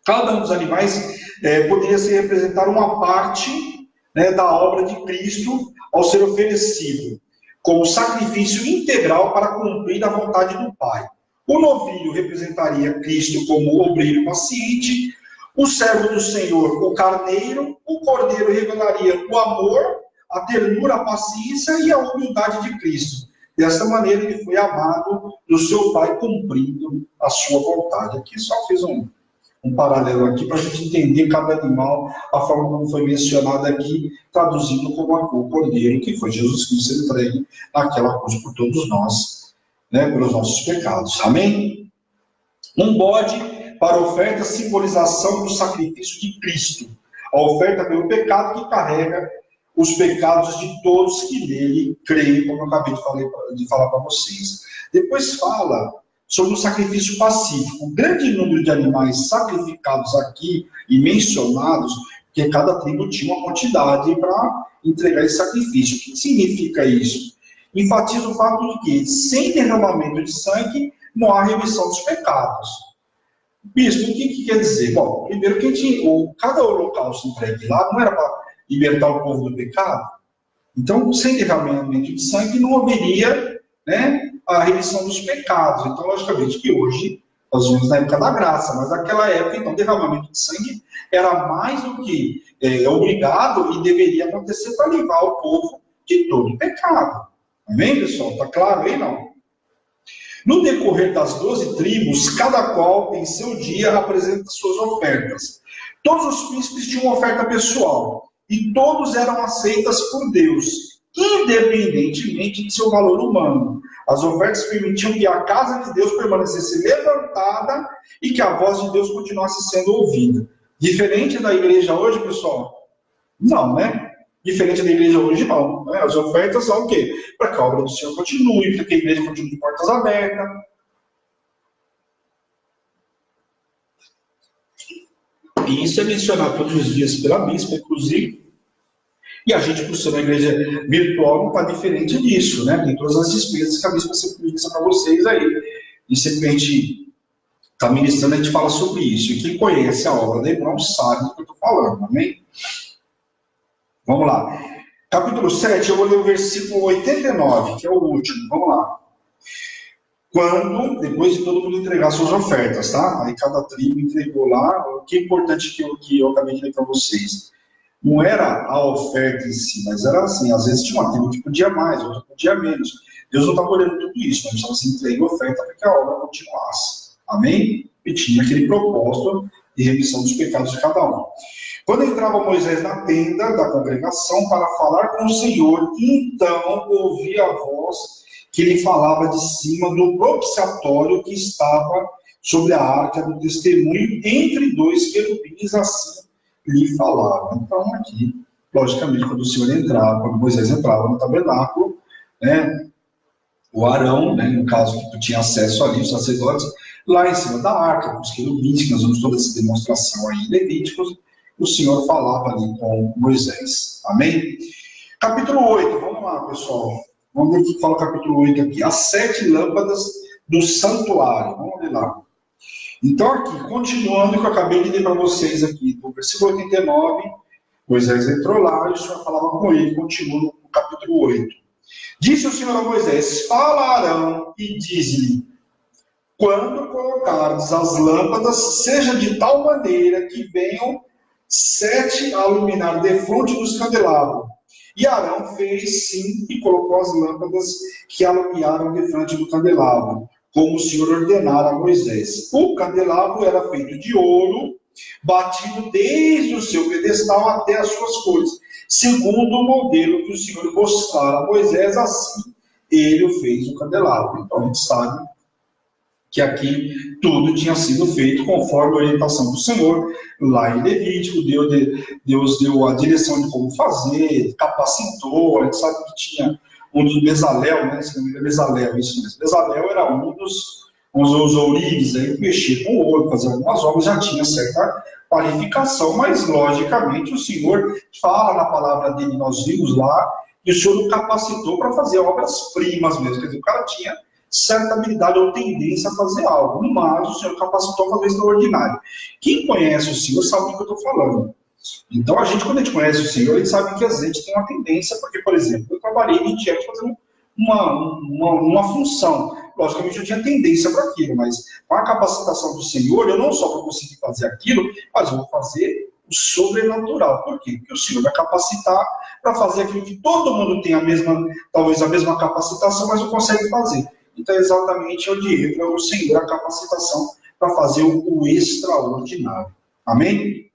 Cada um dos animais poderia se representar uma parte da obra de Cristo ao ser oferecido como sacrifício integral para cumprir a vontade do Pai. O novilho representaria Cristo como obreiro paciente, o servo do Senhor, o carneiro, o cordeiro revelaria o amor, a ternura, a paciência e a humildade de Cristo. Dessa maneira ele foi amado do seu Pai, cumprindo a sua vontade. Aqui só fiz um paralelo aqui para a gente entender cada animal, a forma como foi mencionado aqui, traduzindo como o cordeiro, que foi Jesus Cristo entregue naquela cruz por todos nós, pelos nossos pecados. Amém? Um bode para oferta, simbolização do sacrifício de Cristo. A oferta pelo pecado que carrega os pecados de todos que nele creem, como eu acabei de falar para vocês. Depois fala sobre o sacrifício pacífico. O grande número de animais sacrificados aqui e mencionados, porque cada tribo tinha uma quantidade para entregar esse sacrifício. O que significa isso? Enfatiza o fato de que, sem derramamento de sangue, não há remissão dos pecados. Bispo, o que quer dizer? Bom, primeiro que cada holocausto entregue lá não era para libertar o povo do pecado. Então, sem derramamento de sangue, não haveria a remissão dos pecados. Então, logicamente que hoje, nós vemos na época da graça, mas naquela época, então, derramamento de sangue era mais do que obrigado e deveria acontecer para livrar o povo de todo o pecado. Amém, pessoal? Está claro aí, não? No decorrer das 12 tribos, cada qual, em seu dia, apresenta suas ofertas. Todos os príncipes tinham uma oferta pessoal, e todos eram aceitas por Deus, independentemente de seu valor humano. As ofertas permitiam que a casa de Deus permanecesse levantada e que a voz de Deus continuasse sendo ouvida. Diferente da igreja hoje, pessoal? Não, Diferente da igreja hoje, não. As ofertas são o quê? Para que a obra do Senhor continue, para que a igreja continue de portas abertas. E isso é mencionado todos os dias pela bispa, inclusive. E a gente, por ser uma igreja virtual, não está diferente disso, Tem todas as despesas que a bispa sempre fixa para vocês aí. E sempre a gente está ministrando, a gente fala sobre isso. E quem conhece a obra da Hebron sabe do que eu estou falando, amém? Vamos lá. Capítulo 7, eu vou ler o versículo 89, que é o último. Vamos lá. Depois de todo mundo entregar suas ofertas, tá? Aí cada tribo entregou lá. O que é importante que eu acabei de ler para vocês. Não era a oferta em si, mas era assim, às vezes tinha uma tribo que podia mais, outra podia menos. Deus não estava olhando tudo isso, mas precisava se entregar a oferta para que a obra continuasse. Amém? E tinha aquele propósito de remissão dos pecados de cada um. Quando entrava Moisés na tenda da congregação para falar com o Senhor, então ouvia a voz que lhe falava de cima do propiciatório que estava sobre a arca do testemunho, entre dois querubins, assim lhe falava. Então, aqui, logicamente, quando Moisés entrava no tabernáculo, o Arão, no caso que tinha acesso ali, os sacerdotes, lá em cima da arca, com os querubins, que nós vemos toda essa demonstração aí em Levíticos, o Senhor falava ali com Moisés. Amém? Capítulo 8, vamos lá, pessoal. Vamos ver o que fala o capítulo 8 aqui. As 7 lâmpadas do santuário. Vamos ler lá. Então, aqui, continuando o que eu acabei de ler para vocês aqui, do versículo 89 Moisés entrou lá e o Senhor falava com ele, continua no capítulo 8. Disse o Senhor a Moisés: fala a Arão e diz-lhe: quando colocardes as lâmpadas, seja de tal maneira que venham 7 a iluminar defronte dos candelabros. E Arão fez sim e colocou as lâmpadas que alumiaram defronte do candelabro, como o Senhor ordenara a Moisés. O candelabro era feito de ouro, batido desde o seu pedestal até as suas cores, segundo o modelo que o Senhor mostrara a Moisés, assim ele o fez o candelabro. Então a gente sabe que aqui tudo tinha sido feito conforme a orientação do Senhor. Lá em Levítico, Deus deu a direção de como fazer, capacitou. A gente sabe que tinha um de Bezalel, né? Se não me engano, Bezalel, isso mesmo. Bezalel era um dos ourives aí, que mexia com o ouro, fazia algumas obras, já tinha certa qualificação, mas logicamente o Senhor fala na palavra dele, nós vimos lá, e o Senhor o capacitou para fazer obras-primas mesmo. Quer dizer, o cara tinha certa habilidade ou tendência a fazer algo, mas o Senhor capacitou a fazer extraordinário. Quem conhece o Senhor sabe do que eu estou falando. Então, quando a gente conhece o Senhor, a gente sabe que a gente tem uma tendência, porque, por exemplo, eu trabalhei 20 anos fazendo uma função. Logicamente, eu tinha tendência para aquilo, mas com a capacitação do Senhor, eu não só vou conseguir fazer aquilo, mas eu vou fazer o sobrenatural. Por quê? Porque o Senhor vai capacitar para fazer aquilo que todo mundo tem talvez a mesma capacitação, mas não consegue fazer. Então, exatamente onde entra o Senhor, a capacitação para fazer o extraordinário. Amém?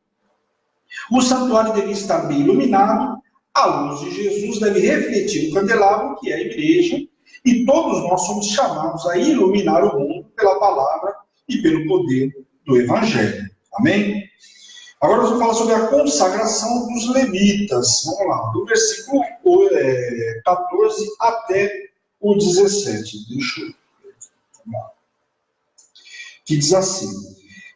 O santuário deve estar bem iluminado, a luz de Jesus deve refletir o candelabro, que é a igreja, e todos nós somos chamados a iluminar o mundo pela palavra e pelo poder do Evangelho. Amém? Agora nós vamos falar sobre a consagração dos levitas. Vamos lá, do versículo 14 até o 17. Deixa eu ver. Vamos lá. Que diz assim: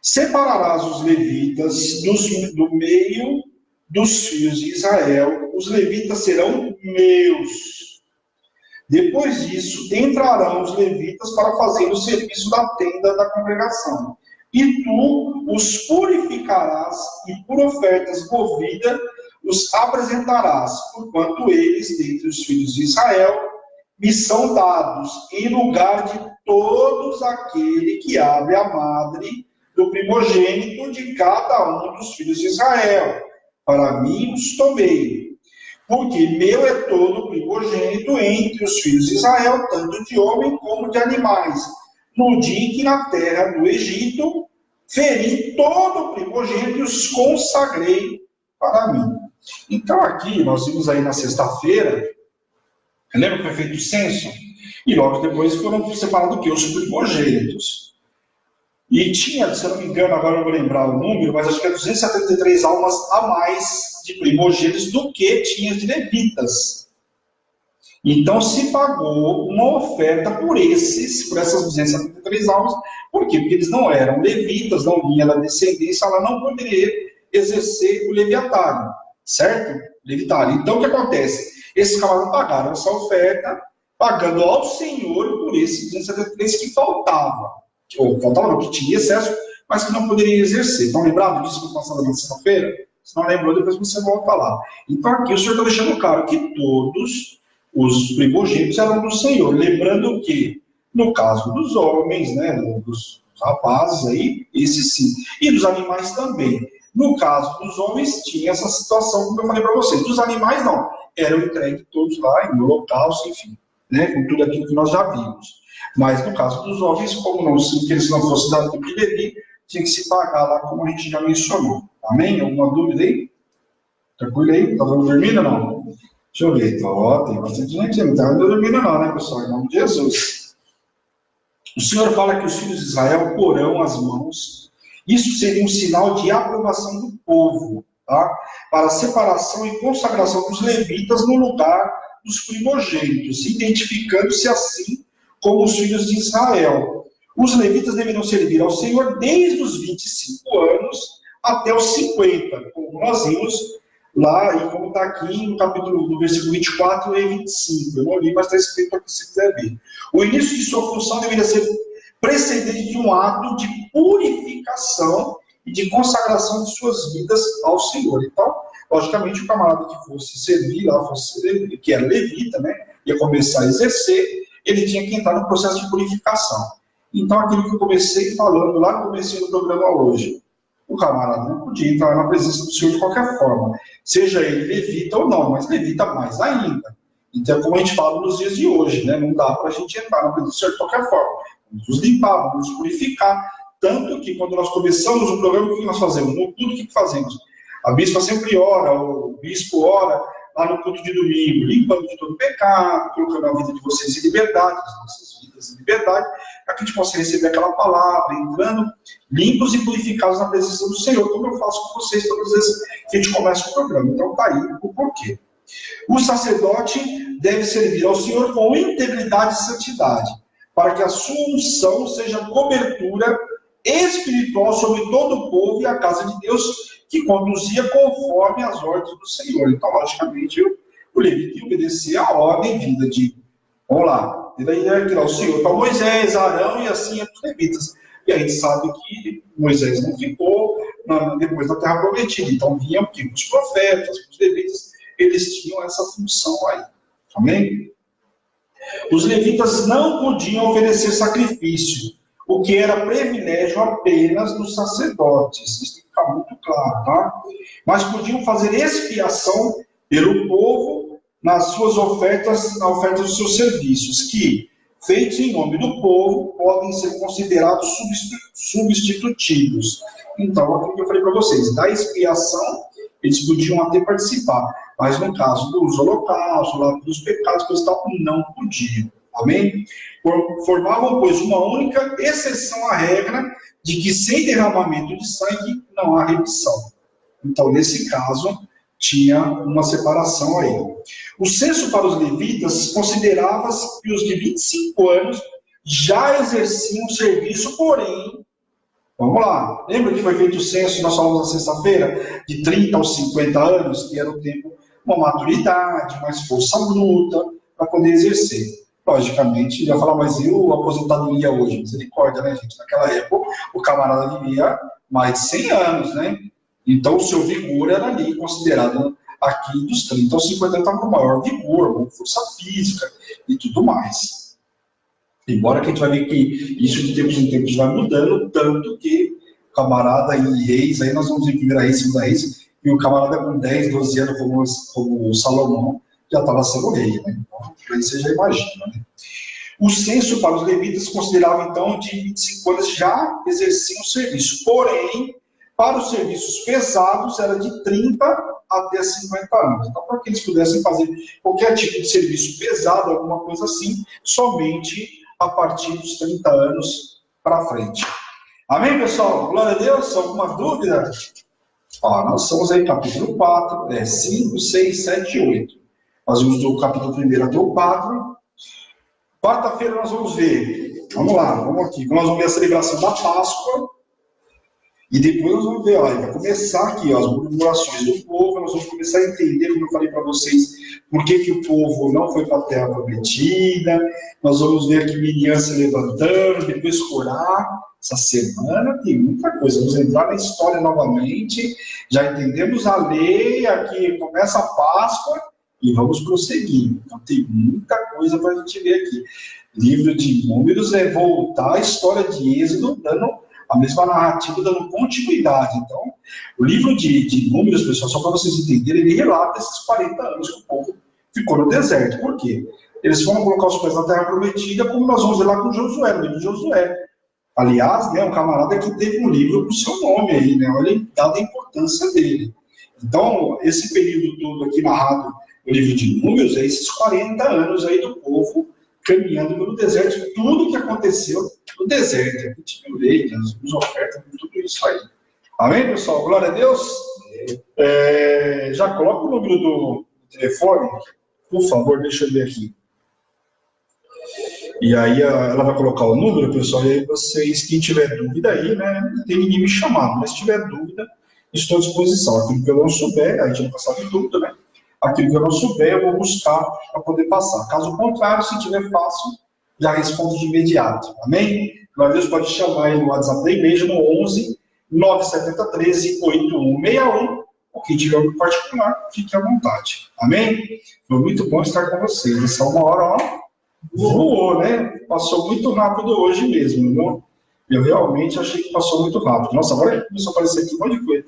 separarás os levitas do meio dos filhos de Israel, os levitas serão meus. Depois disso, entrarão os levitas para fazer o serviço da tenda da congregação. E tu os purificarás e por ofertas movidas os apresentarás, porquanto eles, dentre os filhos de Israel, me são dados em lugar de todos aquele que abre a madre do primogênito de cada um dos filhos de Israel. Para mim os tomei, porque meu é todo o primogênito entre os filhos de Israel, tanto de homem como de animais. No dia em que na terra do Egito feri todo o primogênito e os consagrei para mim. Então aqui, nós vimos aí na sexta-feira, lembra que foi feito o censo? E logo depois foram separados o quê? Os primogênitos. E tinha, se eu não me engano, agora eu vou lembrar o número, mas acho que é 273 almas a mais de primogênitos do que tinha de levitas. Então se pagou uma oferta por essas 273 almas. Por quê? Porque eles não eram levitas, não vinha da descendência, ela não poderia exercer o leviatário, certo? Levitário. Então o que acontece? Esses camaradas pagaram essa oferta, pagando ao Senhor por esses 273 que faltava. Ou faltava não, que tinha excesso, mas que não poderia exercer. Estão lembrados disso que passado na sexta-feira? Se não lembrou, depois você volta lá. Então aqui o Senhor está deixando claro que todos os primogênitos eram do Senhor. Lembrando que, no caso dos homens, né, dos rapazes aí, esse sim. E dos animais também. No caso dos homens, tinha essa situação, como eu falei para vocês. Dos animais, não. Eram entregues todos lá, em holocausto, enfim. Né, com tudo aquilo que nós já vimos. Mas no caso dos homens, como não, se eles não fossem da tribo de Levi, tinha que se pagar lá, como a gente já mencionou. Amém? Alguma dúvida aí? Tranquilo aí? Está dormindo ou não? Deixa eu ver. Então, tem bastante gente aí. Não está dormindo não, né, pessoal? Em nome de Jesus. O Senhor fala que os filhos de Israel porão as mãos. Isso seria um sinal de aprovação do povo, tá? Para a separação e consagração dos levitas no lugar dos primogênitos, identificando-se assim como os filhos de Israel. Os levitas deveriam servir ao Senhor desde os 25 anos até os 50, como nós vimos lá, e como está aqui no capítulo, no versículo 24 e 25. Eu não li, mas está escrito aqui se quiser ver. O início de sua função deveria ser precedente de um ato de purificação e de consagração de suas vidas ao Senhor. Então, logicamente o camarada que fosse servir lá, que era levita, né, ia começar a exercer, ele tinha que entrar no processo de purificação. Então, aquilo que eu comecei falando lá no começo do programa hoje, o camarada não podia entrar na presença do Senhor de qualquer forma, seja ele levita ou não, mas levita mais ainda. Então, como a gente fala nos dias de hoje, né, não dá para a gente entrar na presença do Senhor de qualquer forma. Vamos nos limpar, vamos nos purificar. Tanto que, quando nós começamos o programa, o que nós fazemos? No culto, o que fazemos? A bispa sempre ora, o bispo ora, lá no culto de domingo, limpando de todo pecado, colocando a vida de vocês em liberdade, as nossas vidas em liberdade, para que a gente possa receber aquela palavra, entrando limpos e purificados na presença do Senhor, como eu faço com vocês todas as vezes que a gente começa o programa. Então, está aí o porquê. O sacerdote deve servir ao Senhor com integridade e santidade, para que a sua unção seja cobertura espiritual sobre todo o povo e a casa de Deus, que conduzia conforme as ordens do Senhor. Então, logicamente, o levita ia obedecer a ordem vinda de, vamos lá, que lá o Senhor para Moisés, Arão e assim os levitas. E a gente sabe que Moisés não ficou depois da Terra Prometida. Então, vinham os profetas, os levitas, eles tinham essa função aí. Amém? Os levitas não podiam oferecer sacrifício, o que era privilégio apenas dos sacerdotes. Isso tem que ficar muito claro, tá? Mas podiam fazer expiação pelo povo nas suas ofertas, na oferta dos seus serviços, que, feitos em nome do povo, podem ser considerados substitutivos. Então, aquilo que eu falei para vocês, da expiação, eles podiam até participar, mas no caso dos holocaustos, lá dos pecados, coisas tal, não podiam. Amém? Formavam, pois, uma única exceção à regra de que sem derramamento de sangue não há remissão. Então, nesse caso, tinha uma separação aí. O censo para os levitas considerava que os de 25 anos já exerciam o serviço, porém, vamos lá, lembra que foi feito o censo, nós falamos na sexta-feira, de 30 aos 50 anos, que era o tempo, uma maturidade, mais força bruta, para poder exercer. Logicamente, já falar, mas eu aposentadoria hoje? Misericórdia, né, gente? Naquela época, o camarada vivia mais de 100 anos, né? Então, o seu vigor era ali considerado aqui dos 30 aos 50 anos, estava com maior vigor, com força física e tudo mais. Embora que a gente vai ver que isso de tempos em tempos vai mudando, tanto que camarada e reis, aí nós vamos ver primeira reis, segunda reis, e o camarada com 10, 12 anos, como o Salomão, já estava sendo rei, né? Então, aí você já imagina, né? O censo para os levitas considerava, então, de 25 anos já exerciam o serviço. Porém, para os serviços pesados, era de 30 até 50 anos. Então, para que eles pudessem fazer qualquer tipo de serviço pesado, alguma coisa assim, somente a partir dos 30 anos para frente. Amém, pessoal? Glória a Deus. Alguma dúvida? Ó, nós estamos aí, capítulo 4, 5, 6, 7 e 8. Nós vimos do capítulo 1 até o 4. Quarta-feira nós vamos ver. Vamos lá, vamos aqui. Nós vamos ver a celebração da Páscoa. E depois nós vamos ver, olha, vai começar aqui, ó, as murmurações do povo, nós vamos começar a entender, como eu falei para vocês, por que o povo não foi para a Terra Prometida. Nós vamos ver aqui Miriam se levantando, depois Corá. Essa semana tem muita coisa, vamos entrar na história novamente, já entendemos a lei, aqui começa a Páscoa e vamos prosseguir. Então tem muita coisa para a gente ver aqui. Livro de Números é voltar à história de Êxodo, dando a mesma narrativa, dando continuidade. Então, o livro de Números, pessoal, só para vocês entenderem, ele relata esses 40 anos que o povo ficou no deserto. Por quê? Eles foram colocar os pés na Terra Prometida, como nós vamos ver lá com Josué, no livro de Josué. Aliás, né, um camarada que teve um livro com o seu nome aí, né? Olha dada a importância dele. Então, esse período todo aqui narrado no livro de Números, é esses 40 anos aí do povo caminhando pelo deserto, tudo que aconteceu no deserto. A gente viu lei, as ofertas, tudo isso aí. Amém, pessoal? Glória a Deus. Já coloca o número do telefone, por favor, deixa eu ver aqui. E aí ela vai colocar o número, pessoal, e aí vocês, quem tiver dúvida aí, né, não tem ninguém me chamando, mas se tiver dúvida, estou à disposição. Aquilo que eu não souber, a gente não sabe tudo, né? Aquilo que eu não souber, eu vou buscar para poder passar. Caso contrário, se tiver fácil, já respondo de imediato. Amém? Glória a Deus, pode chamar aí no WhatsApp da igreja, no 11 970 13 8161, ou quem tiver no particular, fique à vontade. Amém? Foi muito bom estar com vocês. Essa uma hora, ó, voou, né? Passou muito rápido hoje mesmo, viu? Eu realmente achei que passou muito rápido. Nossa, agora começou a aparecer aqui um monte de coisa.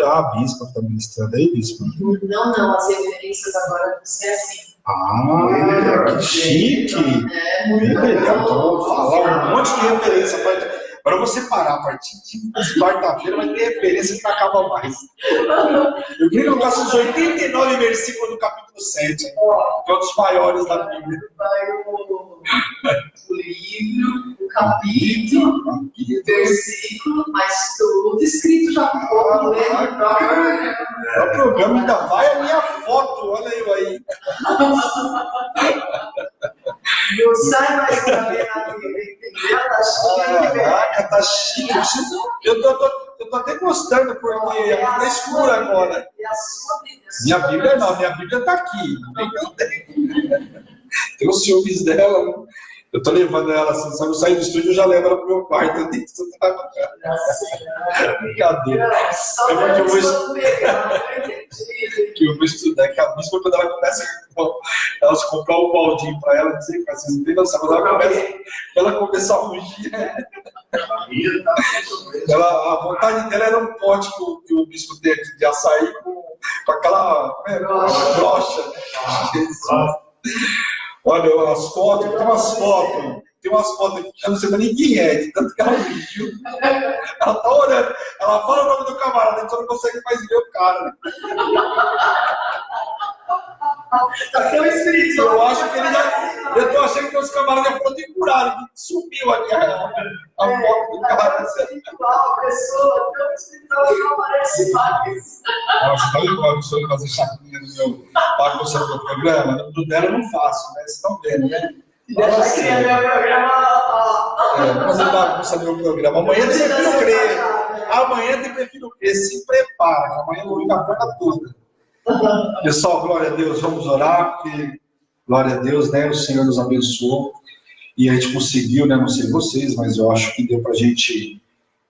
Ah, a Bispa está ministrando aí, Bispa? Não, as referências agora vão ser assim. Ah, que chique! Muito legal. Então, eu vou falar um monte de referência. Agora eu vou separar a partir de quarta-feira, vai ter referência que não acaba mais. Eu queria colocar esses 89 versículos do capítulo 7, que é um dos maiores da Bíblia. Vai o livro, o capítulo, o versículo, mas tudo escrito já por povo, né? O programa ainda vai a minha foto, olha eu aí. Não sai mais pra ver na Bíblia, entendeu? Tá chique. Caraca, tá chique. Eu tô até gostando, porque tá escuro agora. É a sua Bíblia. Minha Bíblia não, minha Bíblia tá aqui. Nem que eu tenho. Tem os ciúmes dela. Eu tô levando ela, assim, sabe? Eu saio do estúdio e já levo ela pro meu quarto. Eu tenho brincadeira. É porque eu vou estudar, que a Bispa, quando ela começa, ela se comprar um baldinho pra ela, dizer que vocês não tem noção, quando ela começa a fugir. A vontade dela era um pote que o Bispo tem aqui de açaí com aquela brocha. Olha, as fotos, tem umas fotos aqui que eu não sei nem quem é, de tanto que ela viu. Ela tá olhando, ela fala o nome do camarada, a gente só não consegue mais ver o cara. Tá tão escrito. Eu acho que ele já. Eu tô achando que os camaradas já foram decurados, que subiu aqui a foto do cara. A pessoa tão espiritual que não aparece mais. Nossa, tá legal a pessoa fazer chapinha no meu bagunça do meu programa? No dela eu não faço, né? Vocês estão vendo, né? Já queria meu programa. Fazer bagunça no meu programa. Amanhã tem prefiro crer. Amanhã tem prefiro crer. Se prepara, que amanhã eu vou ir na porta toda. Pessoal, glória a Deus, vamos orar, porque, glória a Deus, né, o Senhor nos abençoou, e a gente conseguiu, né, não sei vocês, mas eu acho que deu pra gente,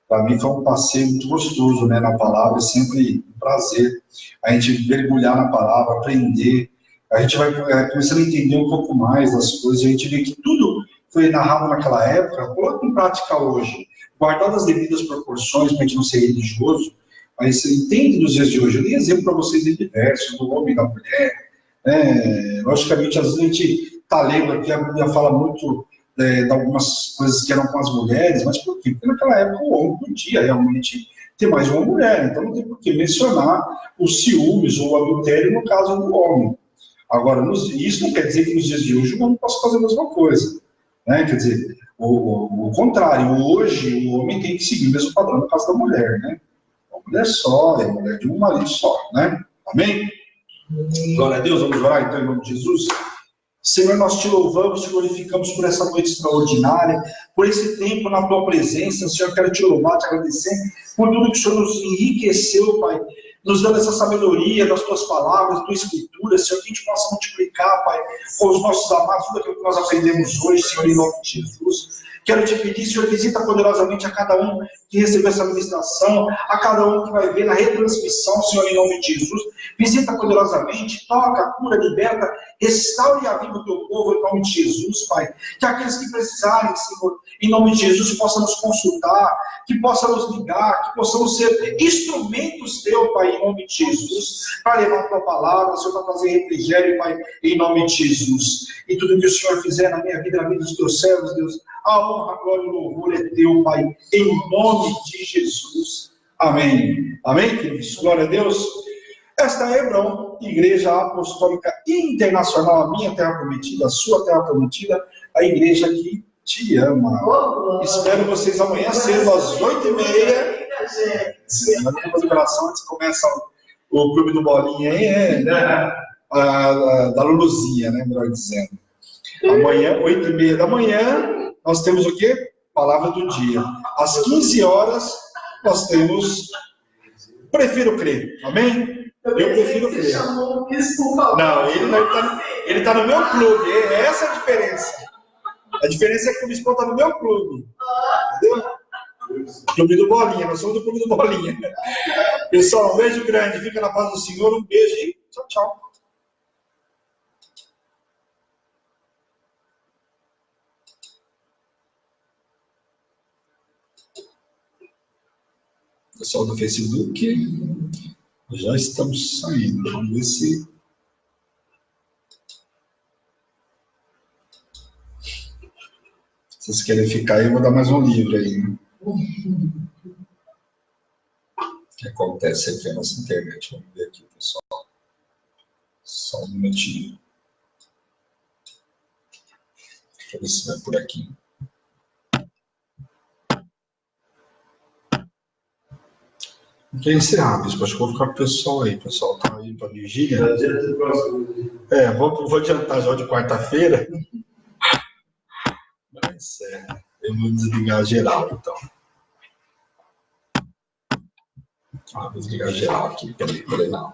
para mim foi um passeio muito gostoso, né, na palavra, sempre um prazer, a gente mergulhar na palavra, aprender, a gente vai começando a entender um pouco mais das coisas, a gente vê que tudo foi narrado naquela época, coloca em prática hoje, guardado as devidas proporções, para a gente não ser religioso, mas você entende nos dias de hoje. Eu dei exemplo para vocês de diversos, do homem e da mulher. Logicamente, às vezes a gente está lendo aqui, a Bíblia fala muito de algumas coisas que eram com as mulheres, mas por quê? Porque naquela época o homem podia realmente ter mais uma mulher, então não tem por que mencionar os ciúmes ou o adultério no caso do homem. Agora, isso não quer dizer que nos dias de hoje o homem possa fazer a mesma coisa. Né? Quer dizer, o contrário, hoje o homem tem que seguir o mesmo padrão no caso da mulher, né? Mulher só, é mulher de um marido só, né? Amém? Glória a Deus, vamos orar então em nome de Jesus. Senhor, nós te louvamos, te glorificamos por essa noite extraordinária, por esse tempo na tua presença. Senhor, quero te louvar, te agradecer por tudo que o Senhor nos enriqueceu, Pai, nos dando essa sabedoria das tuas palavras, da tua escritura, Senhor, que a gente possa multiplicar, Pai, com os nossos amados, tudo aquilo que nós aprendemos hoje, Senhor, em nome de Jesus. Quero te pedir, Senhor, visita poderosamente a cada um que recebeu essa ministração, a cada um que vai ver na retransmissão, Senhor, em nome de Jesus. Visita poderosamente, toca, cura, liberta, restaure a vida do teu povo, em nome de Jesus, Pai. Que aqueles que precisarem, Senhor, em nome de Jesus, possam nos consultar, que possam nos ligar, que possamos ser instrumentos teu, Pai, em nome de Jesus, para levar a tua palavra, Senhor, para trazer refrigério, Pai, em nome de Jesus. E tudo que o Senhor fizer na minha vida, na vida dos teus servos, Deus, a honra, a glória e o louvor é teu, Pai, em nome de Jesus. Amém. Amém, queridos? Glória a Deus. Esta é Hebron, Igreja Apostólica Internacional, a minha terra prometida, a sua terra prometida, a igreja que te ama. Espero vocês amanhã cedo, às 8h30. Nós vamos fazer oração antes começa o Clube do Bolinha aí, né? Da Luluzinha, né? Melhor dizendo. Amanhã, 8h30 da manhã, nós temos o quê? Palavra do dia. Às 15 horas, nós temos Prefiro Crer. Amém? Eu prefiro crer. Não, ele tá no meu clube. Essa é a diferença. A diferença é que o Bispo está no meu clube. Entendeu? Clube do Bolinha. Nós somos do Clube do Bolinha. Pessoal, um beijo grande. Fica na paz do Senhor. Um beijo e tchau, tchau. Pessoal do Facebook, já estamos saindo. Vamos ver se... vocês querem ficar aí, eu vou dar mais um livro aí. Né? O que acontece aqui na nossa internet? Vamos ver aqui, pessoal. Só um minutinho. Deixa eu ver se vai por aqui. Não quer encerrar, bispo. Acho que vou ficar com o pessoal aí. O pessoal tá aí para vigília. Vou adiantar já de quarta-feira. Mas eu vou desligar geral, então. Vou desligar geral aqui. Peraí, não.